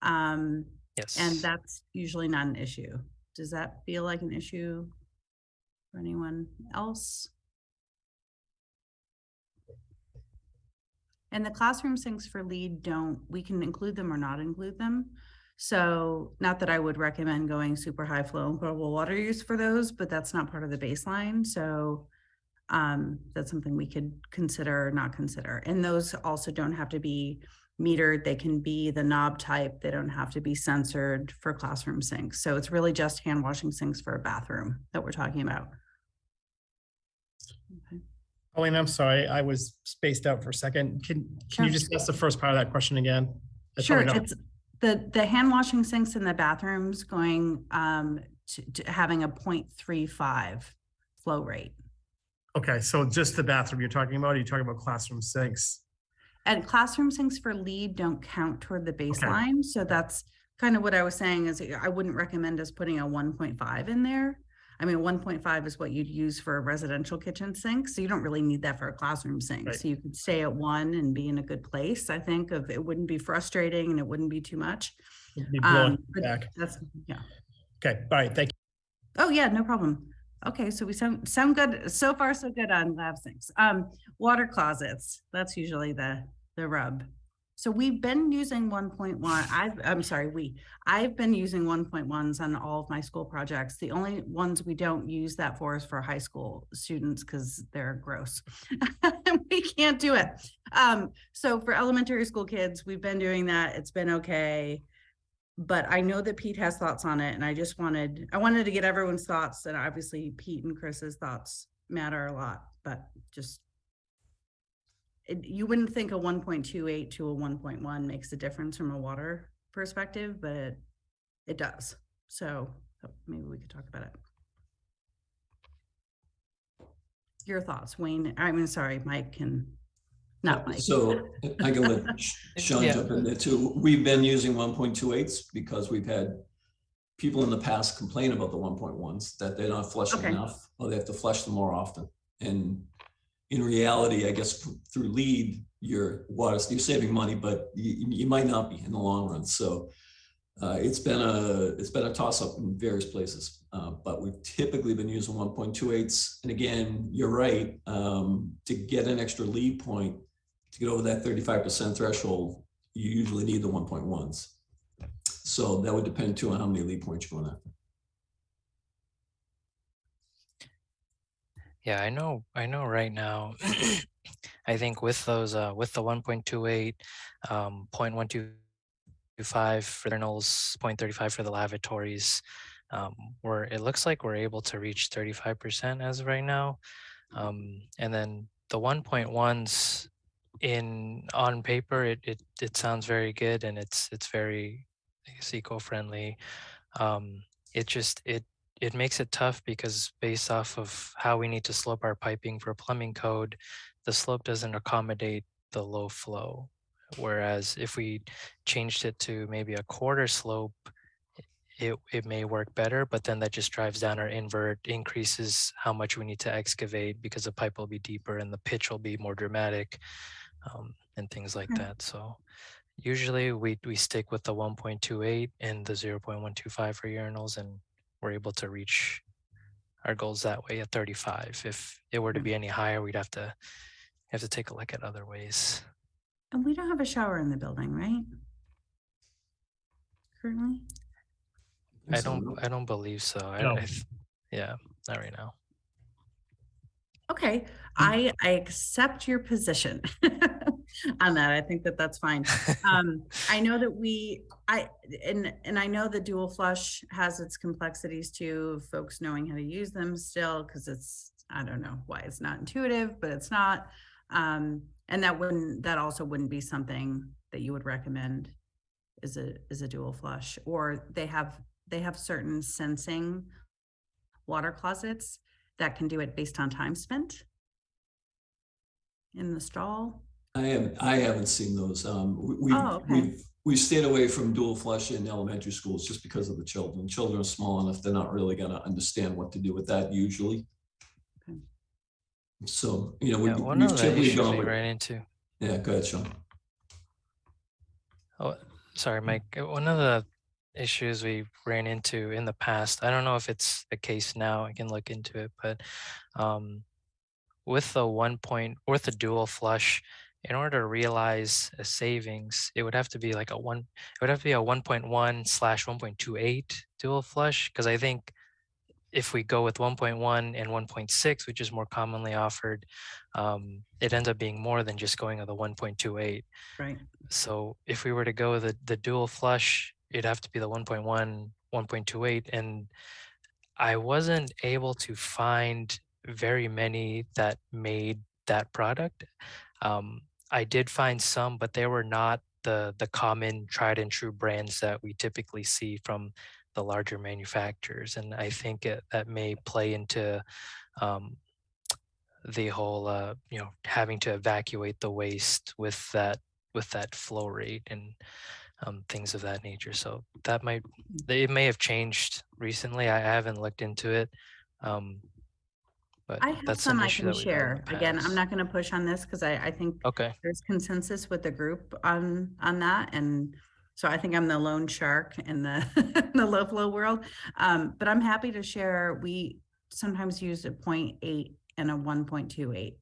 Yes. And that's usually not an issue. Does that feel like an issue for anyone else? And the classroom sinks for LEED we can include them or not include them. So not that I would recommend going super high flow and potable water use for those, but that's not part of the baseline. So that's something we could consider or not consider. And those also don't have to be metered. They can be the knob type. They don't have to be censored for classroom sinks. So it's really just hand washing sinks for a bathroom that we're talking about. Okay. Pauline, I'm sorry, I was spaced out for a second. Can Sure. you just ask the first part of that question again? I Sure, probably know. it's the hand washing sinks in the bathrooms going to having a 0.35 flow rate. Okay, so just the bathroom you're talking about, or are you talking about classroom sinks? And classroom sinks for lead don't count toward the baseline. So that's kind of what I was saying is I wouldn't recommend us putting a 1.5 in there. I mean, 1.5 is what you'd use for a residential kitchen sink. So you don't really need that for a classroom sink. Right. So you could stay at 1 and be in a good place. I think it wouldn't be frustrating and it wouldn't be too much. It'd be blowing But back. that's, yeah. Okay, all right, thank you. Oh yeah, no problem. Okay, so we sound good. So far, so good on lab sinks. Water closets, that's usually the rub. So we've been using 1.1. I've been using 1.1s on all of my school projects. The only ones we don't use that for is for high school students because they're gross. We can't do it. So for elementary school kids, we've been doing that. It's been okay. But I know that Pete has thoughts on it, and I wanted to get everyone's thoughts, and obviously Pete and Chris's thoughts matter a lot, but just you wouldn't think a 1.28 to a 1.1 makes a difference from a water perspective, but it does. So maybe we could talk about it. Your thoughts, Wayne? I mean, sorry, Mike and not Mike. So I can let Sean jump in there too. We've been using 1.28s because we've had people in the past complain about the 1.1s, that they're not flushing enough, or they have to flush them more often. And in reality, I guess through lead, you're saving money, but you might not be in the long run. So it's been a toss up in various places, but we've typically been using 1.28s. And again, you're right, to get an extra lead point, to get over that 35% threshold, you usually need the 1.1s. So that would depend too on how many lead points you're going after. Yeah, I know right now, I think with those, with the 1.28, 0.125 for the journals, 0.35 for the lavatories, it looks like we're able to reach 35% as of right now. And then the 1.1s on paper, it sounds very good, and it's very, I guess, eco-friendly. It makes it tough because based off of how we need to slope our piping for plumbing code, the slope doesn't accommodate the low flow. Whereas if we changed it to maybe a quarter slope, it may work better, but then that just drives down our invert, increases how much we need to excavate because the pipe will be deeper and the pitch will be more dramatic, and things like that. So usually we stick with the 1.28 and the 0.125 for urinals, and we're able to reach our goals that way at 35. If it were to be any higher, we'd have to take a look at other ways. And we don't have a shower in the building, right? Currently? I don't believe so. No. Yeah, not right now. Okay, I accept your position on that. I think that's fine. I know that I know the dual flush has its complexities too, folks knowing how to use them still, because I don't know why it's not intuitive, but it's not. And that also wouldn't be something that you would recommend is a dual flush, or they have certain sensing water closets that can do it based on time spent in the stall. I haven't seen those. We've stayed away from dual flush in elementary schools just because of the children. Children are small enough; they're not really going to understand what to do with that usually. Okay. So we've typically gone with, ran into. Yeah, go ahead, Sean. Oh, sorry, Mike. One of the issues we ran into in the past, I don't know if it's the case now, I can look into it, but with the dual flush, in order to realize a savings, it would have to be like a 1.1/1.28 dual flush, because I think if we go with 1.1 and 1.6, which is more commonly offered, it ends up being more than just going with the 1.28. Right. So if we were to go with the dual flush, it'd have to be the 1.1, 1.28. And I wasn't able to find very many that made that product. I did find some, but they were not the common tried and true brands that we typically see from the larger manufacturers. And I think that may play into the whole, having to evacuate the waste with that flow rate and things of that nature. So that it may have changed recently. I haven't looked into it. But I have that's some an I issue can that we've had in share. the Again, I'm past. not going to push on this because I think Okay. there's consensus with the group on that. And so I think I'm the lone shark in the the low flow world. But I'm happy to share. We sometimes use a 0.8 and a 1.28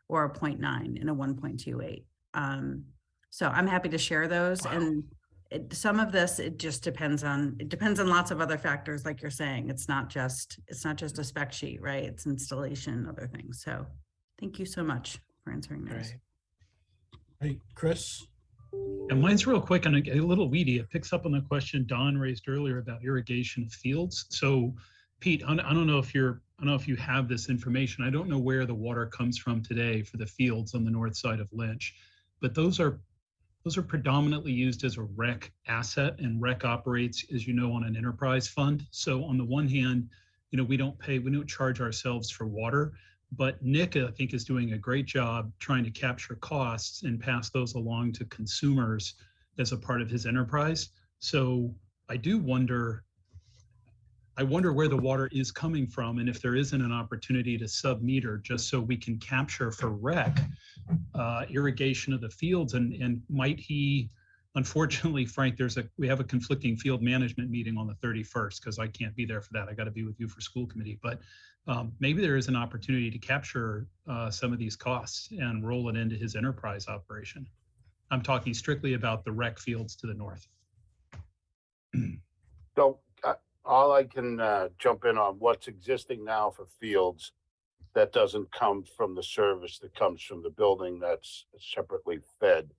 or a 0.9 and a 1.28. So I'm happy to share those. Wow. And some of this, it depends on lots of other factors, like you're saying. It's not just a spec sheet, right? It's installation, other things. So thank you so much for answering those. Right. Hey, Chris? And mine's real quick and a little weedy. It picks up on the question Don raised earlier about irrigation of fields. So Pete, I don't know if you have this information. I don't know where the water comes from today for the fields on the north side of Lynch, but those are predominantly used as a rec asset, and rec operates, as you know, on an enterprise fund. So on the one hand, we don't charge ourselves for water, but Nick, I think, is doing a great job trying to capture costs and pass those along to consumers as a part of his enterprise. So I wonder where the water is coming from, and if there isn't an opportunity to sub-meter just so we can capture for rec irrigation of the fields. And might he, unfortunately, Frank, we have a conflicting field management meeting on the 31st because I can't be there for that. I got to be with you for school committee, but maybe there is an opportunity to capture some of these costs and roll it into his enterprise operation. I'm talking strictly about the rec fields to the north. So all I can jump in on what's existing now for fields that doesn't come from the service, that comes from the building that's separately fed.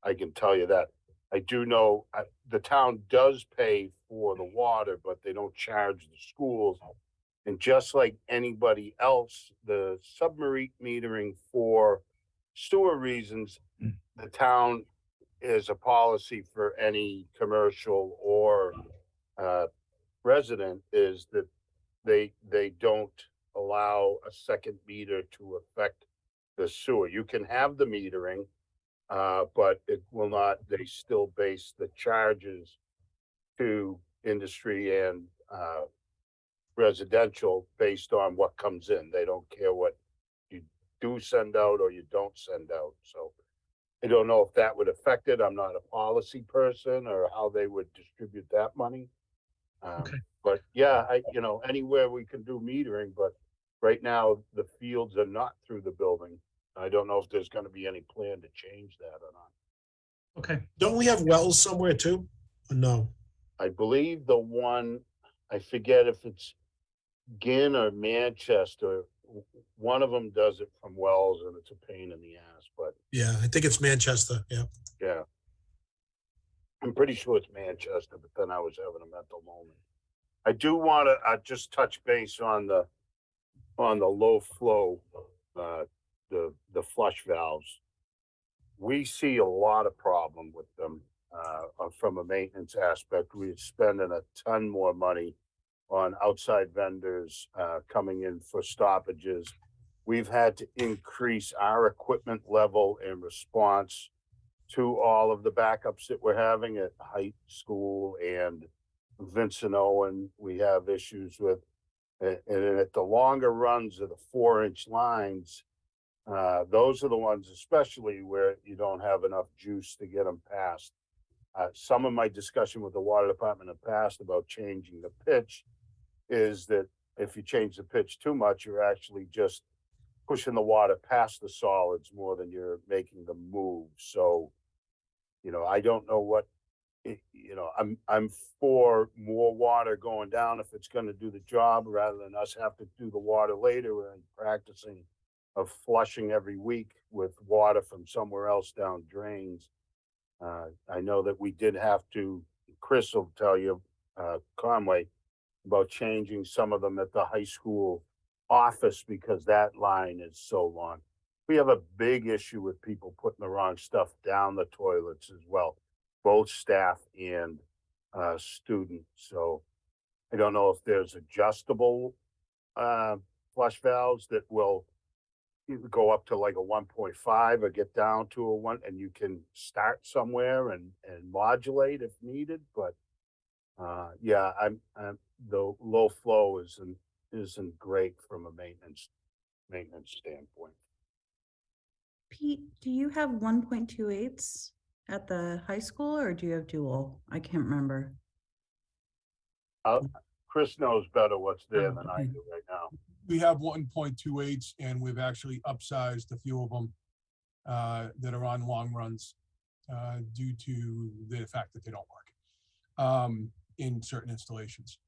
I can tell you that. I do know the town does pay for the water, but they don't charge the schools. And just like anybody else, the submarine metering for sewer reasons, the town is a policy for any commercial or resident is that they don't allow a second meter to affect the sewer. You can have the metering, but it will not, they still base the charges to industry and residential based on what comes in. They don't care what you do send out or you don't send out. So I don't know if that would affect it. I'm not a policy person or how they would distribute that money. Okay. But yeah, anywhere we can do metering, but right now the fields are not through the building. I don't know if there's going to be any plan to change that or not. Okay. Don't we have wells somewhere too? Or no? I believe the one, I forget if it's Ginn or Manchester, one of them does it from wells and it's a pain in the ass, but Yeah, I think it's Manchester. Yeah. yeah. I'm pretty sure it's Manchester, but then I was having a mental moment. I do want to just touch base on the low flow, the flush valves. We see a lot of problem with them from a maintenance aspect. We're spending a ton more money on outside vendors coming in for stoppages. We've had to increase our equipment level in response to all of the backups that we're having at High School and Vincent Owen. We have issues with, and at the longer runs of the 4-inch lines, those are the ones especially where you don't have enough juice to get them past. Some of my discussion with the water department in the past about changing the pitch is that if you change the pitch too much, you're actually just pushing the water past the solids more than you're making them move. So, I don't know what, I'm for more water going down if it's going to do the job rather than us have to do the water later. We're practicing of flushing every week with water from somewhere else down drains. I know that we did have to, Chris will tell you, Conway, about changing some of them at the high school office because that line is so long. we have a big issue with people putting the wrong stuff down the toilets as well, both staff and students. So I don't know if there's adjustable flush valves that will either go up to like a 1.5 or get down to a 1, and you can start somewhere and modulate if needed. But yeah, I'm the low flow isn't great from a maintenance standpoint. Pete, do you have 1.28s at the high school, or do you have dual? I can't remember. Chris knows better what's there Oh, than I do right now. We have 1.28s, and we've actually upsized a few of them that are on long runs due to the fact that they don't work in certain installations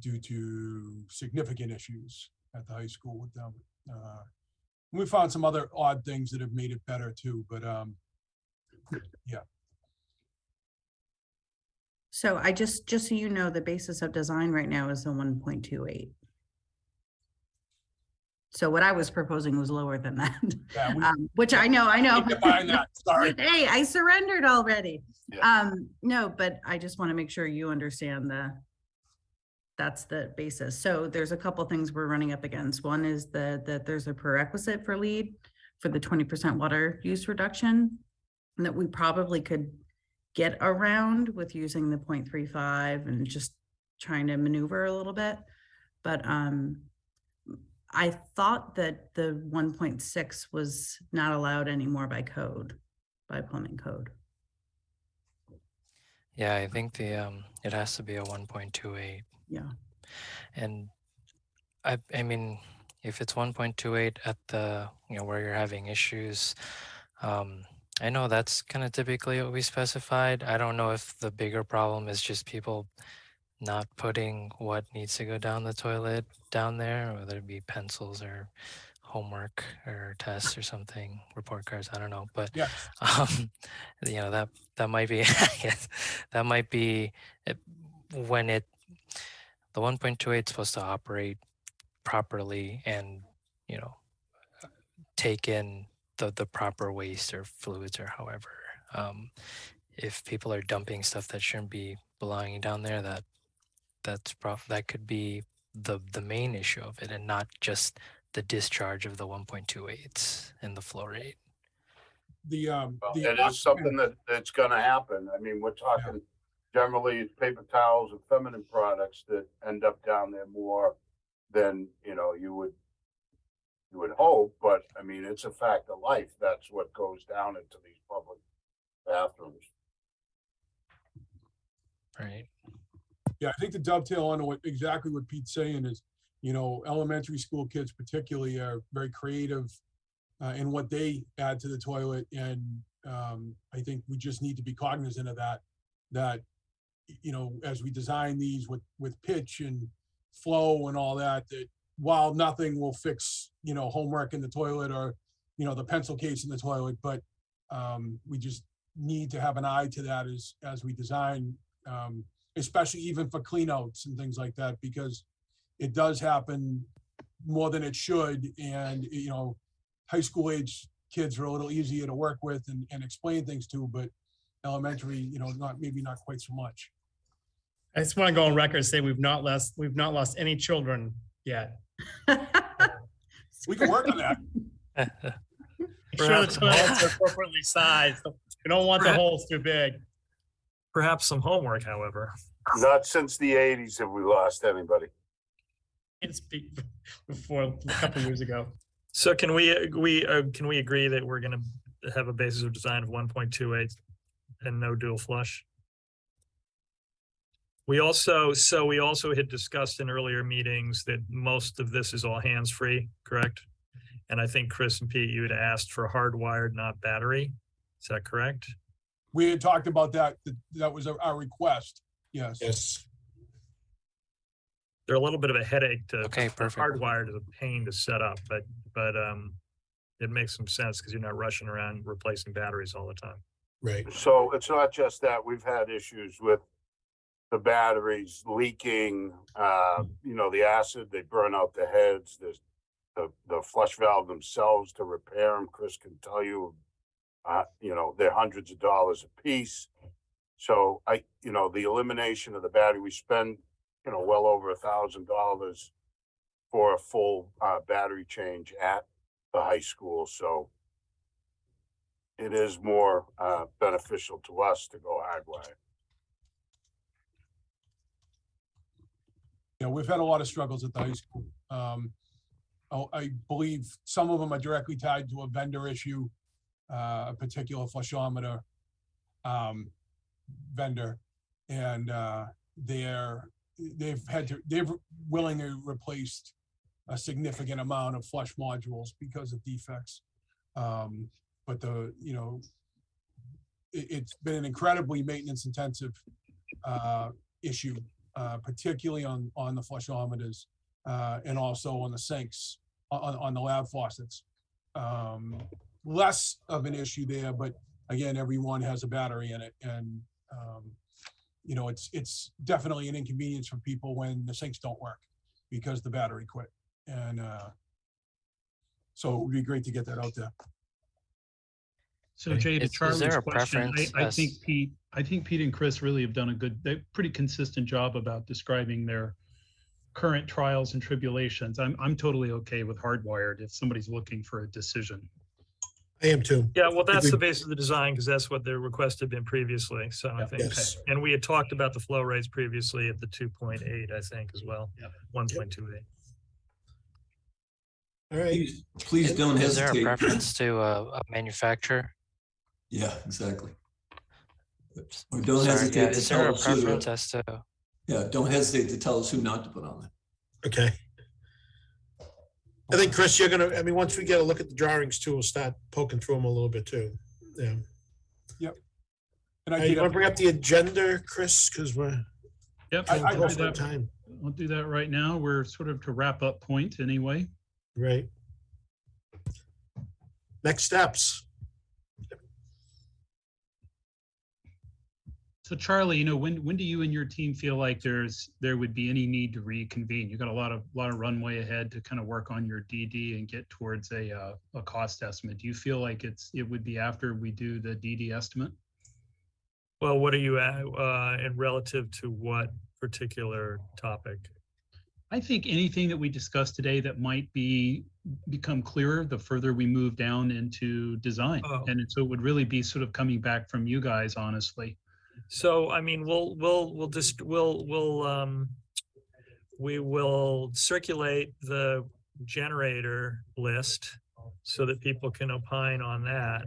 due to significant issues at the high school with them. We found some other odd things that have made it better too, but yeah. So I just so you know, the basis of design right now is the 1.28. So what I was proposing was lower than that, Yeah, which I know. Behind that, sorry. Hey, I surrendered already. Yeah. No, but I just want to make sure you understand that's the basis. So there's a couple things we're running up against. One is that there's a prerequisite for LEED for the 20% water use reduction, and that we probably could get around with using the 0.35 and just trying to maneuver a little bit. But I thought that the 1.6 was not allowed anymore by code, by plumbing code. Yeah, I think the it has to be a 1.28. Yeah. And I mean, if it's 1.28 at the, where you're having issues, I know that's kind of typically what we specified. I don't know if the bigger problem is just people not putting what needs to go down the toilet down there, whether it be pencils or homework or tests or something, report cards, I don't know. But Yeah. that might be that might be when the 1.28 is supposed to operate properly and take in the proper waste or fluids or however. If people are dumping stuff that shouldn't be belonging down there, that could be the main issue of it, and not just the discharge of the 1.28s and the flow rate. It is something that's going to happen. I mean, we're talking generally paper towels and feminine products that end up down there more than you would hope. But I mean, it's a fact of life. That's what goes down into these public bathrooms. Right. Yeah, I think to dovetail on exactly what Pete's saying is, elementary school kids particularly are very creative in what they add to the toilet. And I think we just need to be cognizant of that, as we design these with pitch and flow and all that while nothing will fix, homework in the toilet or, the pencil case in the toilet, but we just need to have an eye to that as we design, especially even for cleanouts and things like that, because it does happen more than it should. And, high school age kids are a little easier to work with and explain things to, but elementary, maybe not quite so much. I just want to go on record and say we've not lost any children yet. We can work on that. Make sure the toilets are appropriately sized. We don't want the holes too big. Perhaps some homework, however. Not since the 80s have we lost anybody. Can't speak before a couple years ago. So can we agree that we're going to have a basis of design of 1.28 and no dual flush? We also had discussed in earlier meetings that most of this is all hands-free, correct? And I think Chris and Pete, you had asked for hardwired, not battery. Is that correct? We had talked about that. That was our request. Yes. Yes. They're a little bit of a headache to hardwired is a pain to set up, but it makes some sense because you're not rushing around replacing batteries all the time. Right. So it's not just that. We've had issues with the batteries leaking, the acid, they burn out the heads. There's the flush valve themselves to repair them. Chris can tell you, you know, they're hundreds of dollars a piece. So you know, the elimination of the battery, we spend, you know, well over $1,000 for a full battery change at the high school. So it is more beneficial to us to go hardwire. Yeah, we've had a lot of struggles at the high school. I believe some of them are directly tied to a vendor issue, a particular flushometer vendor, and they've willingly replaced a significant amount of flush modules because of defects. But you know, it's been an incredibly maintenance intensive issue, particularly on the flushometers and also on the sinks, on the lab faucets. Less of an issue there, but again, everyone has a battery in it, and you know, it's definitely an inconvenience for people when the sinks don't work because the battery quit. And so it would be great to get that out there. So Jay, to Charlie's there a question, preference I think Pete and Chris really have done a pretty consistent job about describing their current trials and tribulations. I'm totally okay with hardwired if somebody's looking for a decision. I am too. Yeah, well, that's the base of the design because that's what their request had been previously. So I think, Yes. and we had talked about the flow rates previously at the 2.8, I think, as well. 1.28. All right. Please don't Is there a hesitate. preference to a manufacturer? Yeah, exactly. Oops. Or don't Sorry, hesitate yeah, to is there tell a us who preference to, as to? yeah, don't hesitate to tell us who not to put on there. Okay. I think, Chris, you're gonna, I mean, once we get a look at the drawings too, we'll start poking through them a little bit too. Yeah. Yep. And You want to bring up the agenda, Chris? Because we're Yep, close on time. I'll do that right now. We're sort of to wrap up point anyway. Right. Next steps. So Charlie, you know, when do you and your team feel like there would be any need to reconvene? You got a lot of runway ahead to kind of work on your DD and get towards a cost estimate. Do you feel like it would be after we do the DD estimate? Well, what are you at in relative to what particular topic? I think anything that we discussed today that might become clearer the further we move down into design. Oh. And so it would really be sort of coming back from you guys, honestly. So, I mean, we will circulate the generator list so that people can opine on that.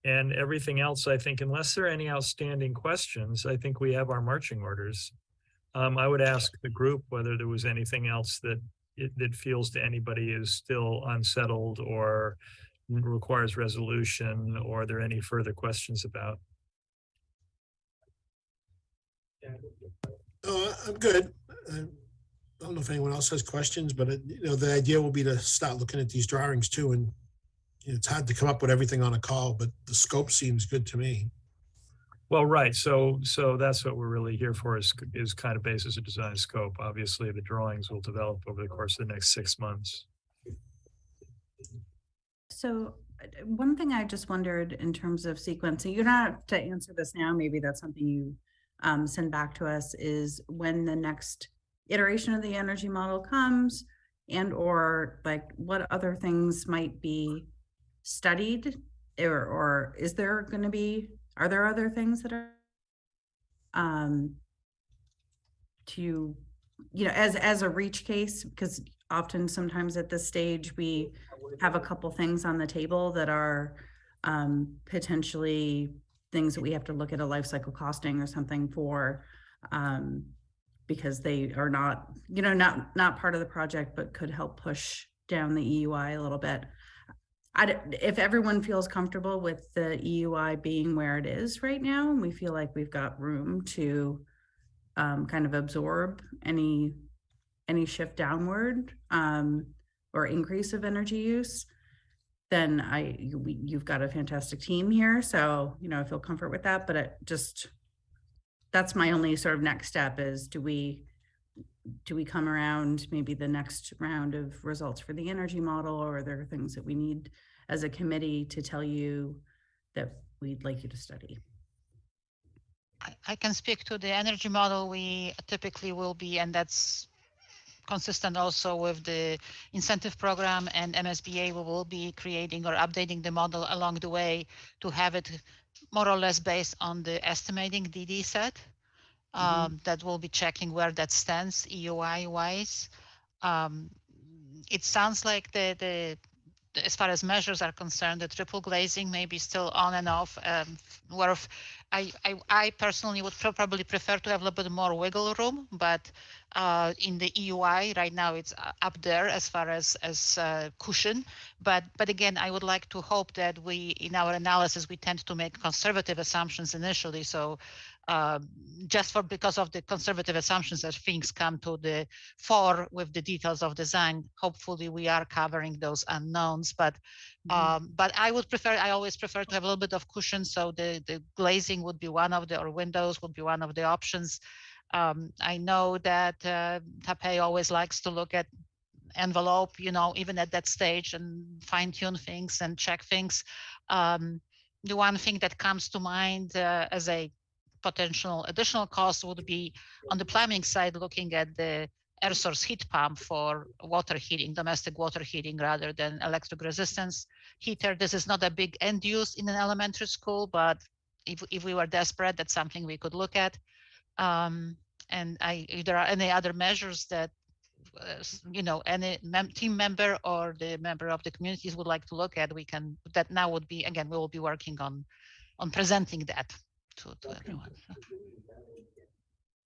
And everything else, I think, unless there are any outstanding questions, I think we have our marching orders. I would ask the group whether there was anything else that feels to anybody is still unsettled or requires resolution, or are there any further questions about? I'm good. I don't know if anyone else has questions, but you know, the idea will be to start looking at these drawings too. And it's hard to come up with everything on a call, but the scope seems good to me. Well, right. So that's what we're really here for is kind of basis of design scope. Obviously, the drawings will develop over the course of the next 6 months. So one thing I just wondered in terms of sequencing, you don't have to answer this now, maybe that's something you send back to us, is when the next iteration of the energy model comes, and or like what other things might be studied, or is there going to be, are there other things that are to, you know, as a reach case, because often sometimes at this stage we have a couple things on the table that are potentially things that we have to look at a life cycle costing or something for, because they are not, you know, not part of the project, but could help push down the EUI a little bit. If everyone feels comfortable with the EUI being where it is right now, and we feel like we've got room to kind of absorb any shift downward or increase of energy use, then you've got a fantastic team here. So, you know, I feel comfort with that, but that's my only sort of next step is, do we do we come around maybe the next round of results for the energy model, or are there things that we need as a committee to tell you that we'd like you to study? I can speak to the energy model. We typically will be, and that's consistent also with the incentive program and MSBA, we will be creating or updating the model along the way to have it more or less based on the estimating DD set. That will be checking where that stands EUI wise. It sounds like as far as measures are concerned, the triple glazing may be still on and off. Where I personally would probably prefer to have a little bit more wiggle room, but in the EUI right now it's up there as far as cushion. But again, I would like to hope that we, in our analysis, we tend to make conservative assumptions initially. So just because of the conservative assumptions, as things come to the fore with the details of design, hopefully we are covering those unknowns. But I always prefer to have a little bit of cushion. So the glazing would be one of or windows would be one of the options. I know that Taipei always likes to look at envelope, even at that stage, and fine tune things and check things. The one thing that comes to mind as a potential additional cost would be on the plumbing side, looking at the air source heat pump for water heating, domestic water heating, rather than electric resistance heater. This is not a big end use in an elementary school, but if we were desperate, that's something we could look at. And if there are any other measures that any team member or the member of the communities would like to look at, that now would be, again, we will be working on presenting that to everyone.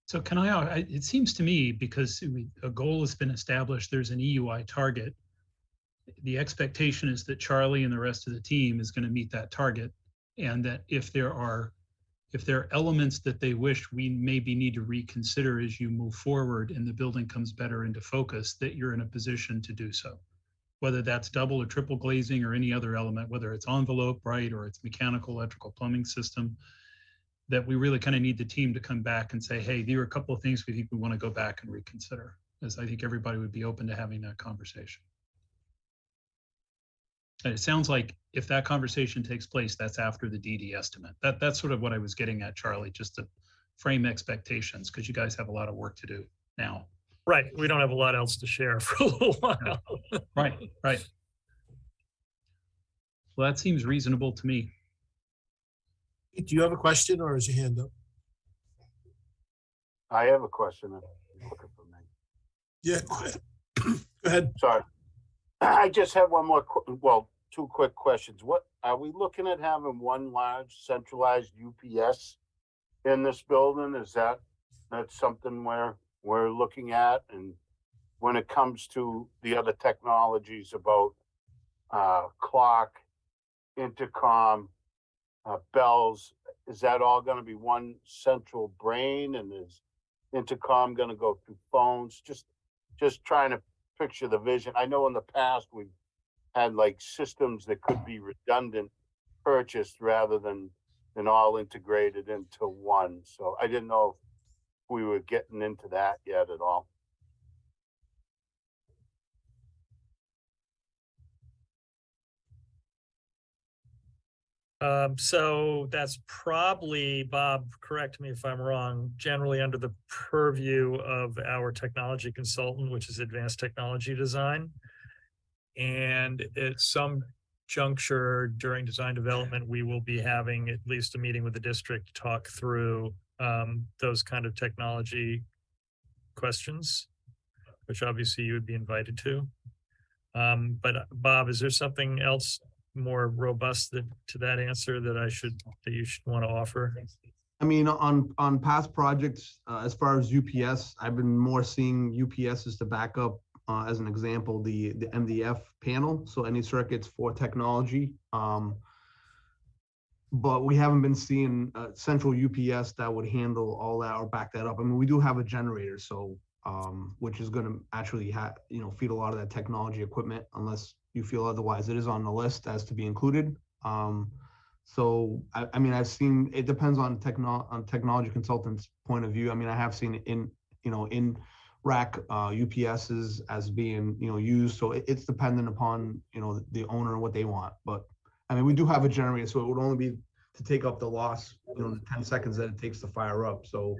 So it seems to me, because a goal has been established, there's an EUI target. The expectation is that Charlie and the rest of the team is going to meet that target, and that if there are elements that they wish we maybe need to reconsider as you move forward and the building comes better into focus, that you're in a position to do so. Whether that's double or triple glazing or any other element, whether it's envelope, right, or it's mechanical, electrical, plumbing system, that we really kind of need the team to come back and say, hey, there are a couple of things we think we want to go back and reconsider, as I think everybody would be open to having that conversation. And it sounds like if that conversation takes place, that's after the DD estimate. That's sort of what I was getting at, Charlie, just to frame expectations, because you guys have a lot of work to do now. Right. We don't have a lot else to share for a little while. Right. Well, that seems reasonable to me. Do you have a question, or is your hand up? I have a question. You're looking for me. Yeah, go ahead. Sorry. I just have one more, two quick questions. What are we looking at, having one large centralized UPS in this building? Is that's something we're looking at? And when it comes to the other technologies about clock, intercom, bells, is that all going to be one central brain? And is intercom going to go through phones? Just trying to picture the vision. I know in the past we've had like systems that could be redundant purchased rather than all integrated into one. So I didn't know if we were getting into that yet at all. So that's probably, Bob, correct me if I'm wrong, generally under the purview of our technology consultant, which is advanced technology design. And at some juncture during design development, we will be having at least a meeting with the district to talk through those kind of technology questions, which obviously you would be invited to. But Bob, is there something else more robust to that answer that you should want to offer? I mean, on past projects, as far as UPS, I've been more seeing UPS as the backup. As an example, the MDF panel, so any circuits for technology. But we haven't been seeing central UPS that would handle all that or back that up. I mean, we do have a generator, so which is going to actually feed a lot of that technology equipment, unless you feel otherwise. It is on the list as to be included. So I mean, I've seen, it depends on technology consultants' point of view. I mean, I have seen it in rack UPSs as being, used. So it's dependent upon, the owner and what they want. But I mean, we do have a generator, so it would only be to take up the loss, the 10 seconds that it takes to fire up. So,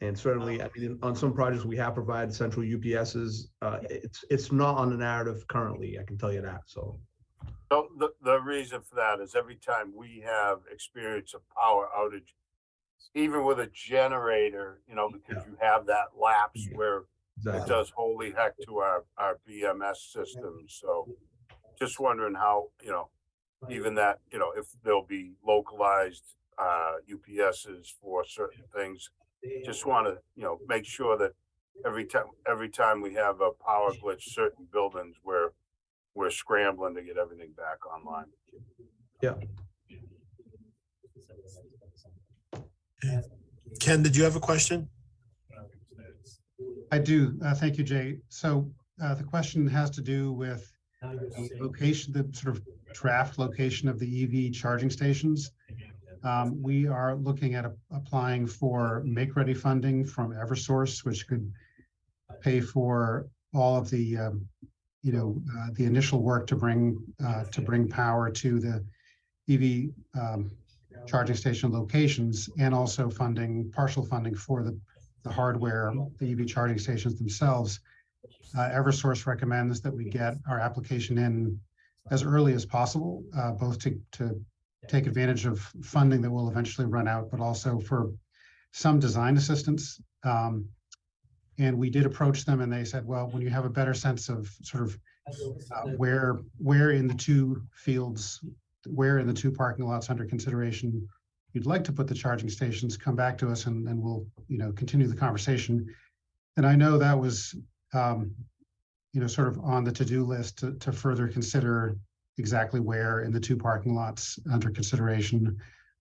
and certainly, I mean, on some projects we have provided central UPSs. It's not on the narrative currently, I can tell you that. So the reason for that is every time we have experienced a power outage, even with a generator, because you have that lapse where it does holy heck to our BMS system. So just wondering how, even that, if there'll be localized UPSs for certain things. Just want to, make sure that every time we have a power glitch, certain buildings where we're scrambling to get everything back online. Yeah. Ken, did you have a question? I do. Thank you, Jay. So the question has to do with the location, the sort of draft location of the EV charging stations. We are looking at applying for make-ready funding from Eversource, which could pay for all of the, the initial work to bring power to the EV charging station locations, and also partial funding for the hardware, the EV charging stations themselves. Eversource recommends that we get our application in as early as possible, both to take advantage of funding that will eventually run out, but also for some design assistance. And we did approach them, and they said, well, when you have a better sense of sort of where in the two fields, where in the two parking lots under consideration you'd like to put the charging stations, come back to us and we'll, continue the conversation. And I know that was, sort of on the to-do list to further consider exactly where in the two parking lots under consideration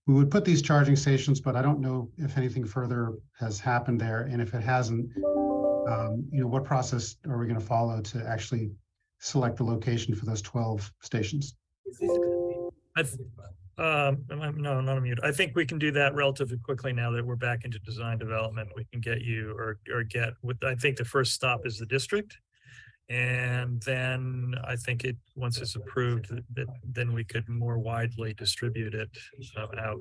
we would put these charging stations, but I don't know if anything further has happened there. And if it hasn't, what process are we going to follow to actually select the location for those 12 stations? No, not a mute. I think we can do that relatively quickly now that we're back into design development. We can get you or get with, I think the first stop is the district. And then I think once it's approved, then we could more widely distribute it out.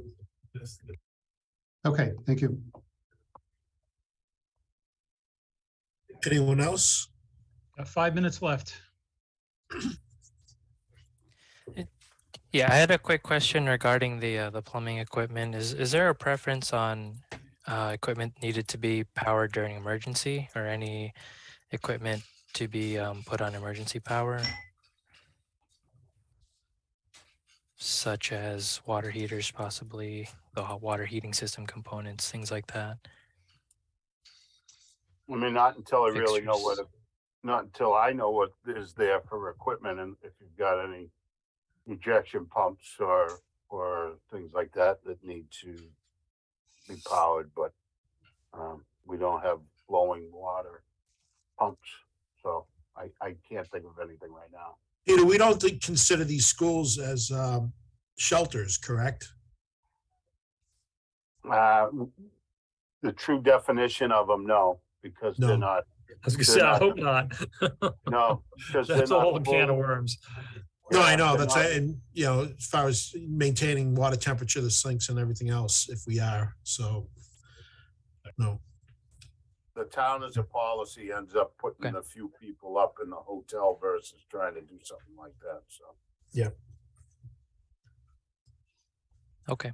Okay, thank you. Anyone else? 5 minutes left. Yeah, I had a quick question regarding the plumbing equipment. Is there a preference on equipment needed to be powered during emergency, or any equipment to be put on emergency power, such as water heaters, possibly the hot water heating system components, things like that? I mean, not until I really know not until I know what is there for equipment, and if you've got any ejection pumps or things like that need to be powered, but we don't have flowing water pumps, so I can't think of anything right now. Peter, we don't consider these schools as shelters, correct? The true definition of them, no, because they're not. I was gonna say, I hope not. No, because that's a whole can of worms. No, I know that's and as far as maintaining water temperature, the sinks and everything else, if we are, so no. The town as a policy ends up putting a few people up in the hotel versus trying to do something like that. So yeah. Okay.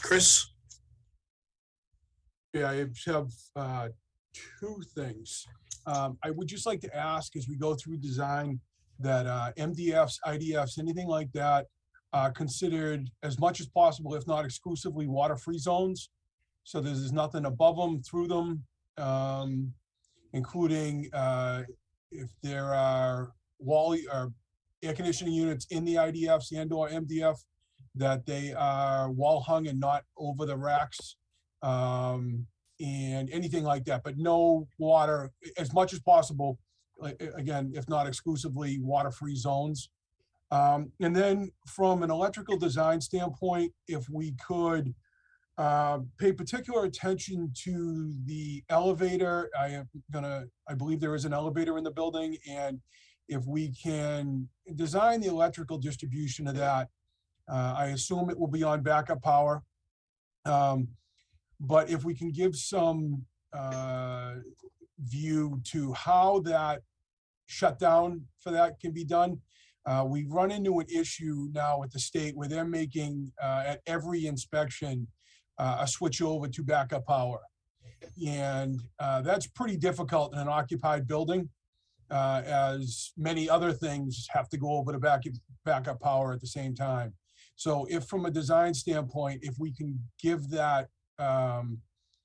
Chris? Yeah, I have two things. I would just like to ask, as we go through design, that MDFs, IDFs, anything like that, considered as much as possible, if not exclusively, water-free zones. So there's nothing above them, through them, including if there are wall or air conditioning units in the IDFs and/or MDF, that they are wall hung and not over the racks, and anything like that. But no water, as much as possible, again, if not exclusively, water-free zones. And then from an electrical design standpoint, if we could pay particular attention to the elevator. I believe there is an elevator in the building, and if we can design the electrical distribution of that, I assume it will be on backup power. But if we can give some view to how that shutdown for that can be done. We run into an issue now with the state where they're making at every inspection a switch over to backup power. And that's pretty difficult in an occupied building, as many other things have to go over to backup power at the same time. So if from a design standpoint, if we can give that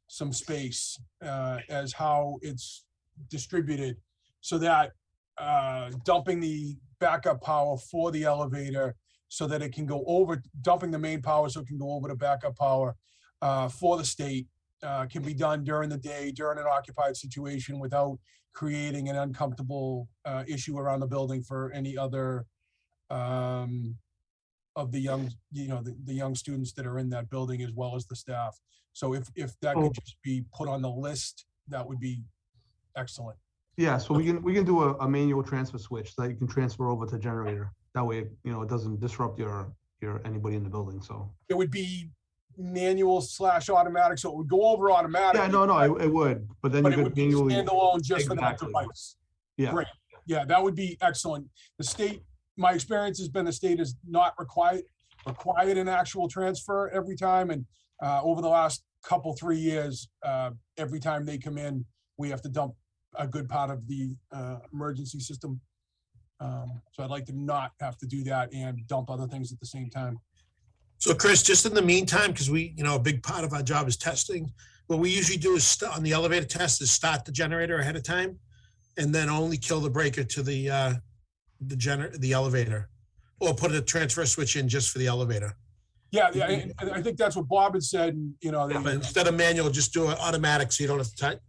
some space as how it's distributed, so that dumping the backup power for the elevator so that it can go over, dumping the main power so it can go over to backup power for the state can be done during the day, during an occupied situation, without creating an uncomfortable issue around the building for any other of the young, the young students that are in that building, as well as the staff. So if that could just be put on the list, that would be excellent. Yeah, so we can do a manual transfer switch that you can transfer over to generator. That way, it doesn't disrupt your anybody in the building. So it would be manual / automatic, so it would go over automatic. Yeah, no, it would, but then you could manually standalone just for that device. Yeah, great. Yeah, that would be excellent. The state, my experience has been the state is not required an actual transfer every time, and over the last 3 years, every time they come in, we have to dump a good part of the emergency system. So I'd like to not have to do that and dump other things at the same time. So Chris, just in the meantime, because we, a big part of our job is testing, what we usually do is on the elevator test is start the generator ahead of time and then only kill the breaker to the elevator, or put a transfer switch in just for the elevator. Yeah, and I think that's what Bob had said. But instead of manual, just do it automatic, so you don't have to touch.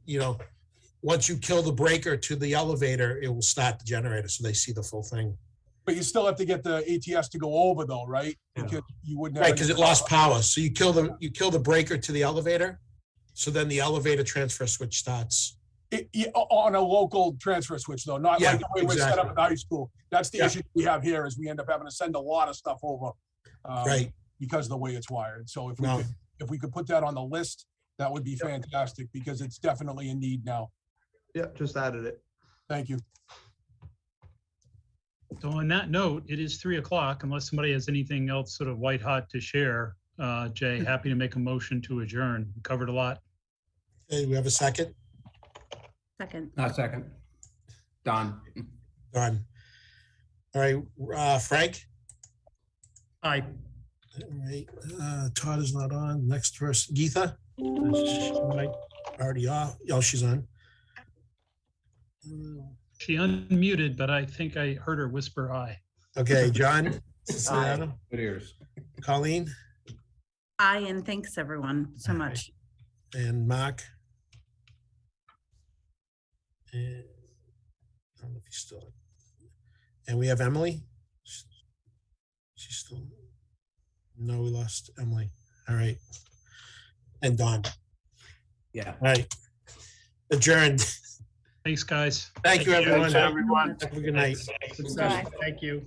Once you kill the breaker to the elevator, it will start the generator, so they see the full thing. But you still have to get the ATS to go over, though, right? Because you wouldn't have right, because it lost power. So you kill the breaker to the elevator, so then the elevator transfer switch starts. On a local transfer switch, though, not like the way we're set up in high school. That's the issue we have here, is we end up having to send a lot of stuff over, right, because of the way it's wired. So if we could put that on the list, that would be fantastic, because it's definitely a need now. Yeah, just added it. Thank you. So on that note, it is 3 o'clock. Unless somebody has anything else sort of white hot to share, Jay, happy to make a motion to adjourn. We covered a lot. Okay, we have a second? Second. Second. Don. All right, Frank? Aye. All right, Todd is not on. Next person, Geetha? Already off. Oh, she's on. She unmuted, but I think I heard her whisper aye. Okay, John? Good ears. Colleen? Aye, and thanks everyone so much. And Mark? And I don't know if he's still. And we have Emily? She's still. No, we lost Emily. All right. And Don. Yeah. All right. Adjourned. Thanks, guys. Thank you, everyone. Thanks, everyone. Have a good night. Thank you.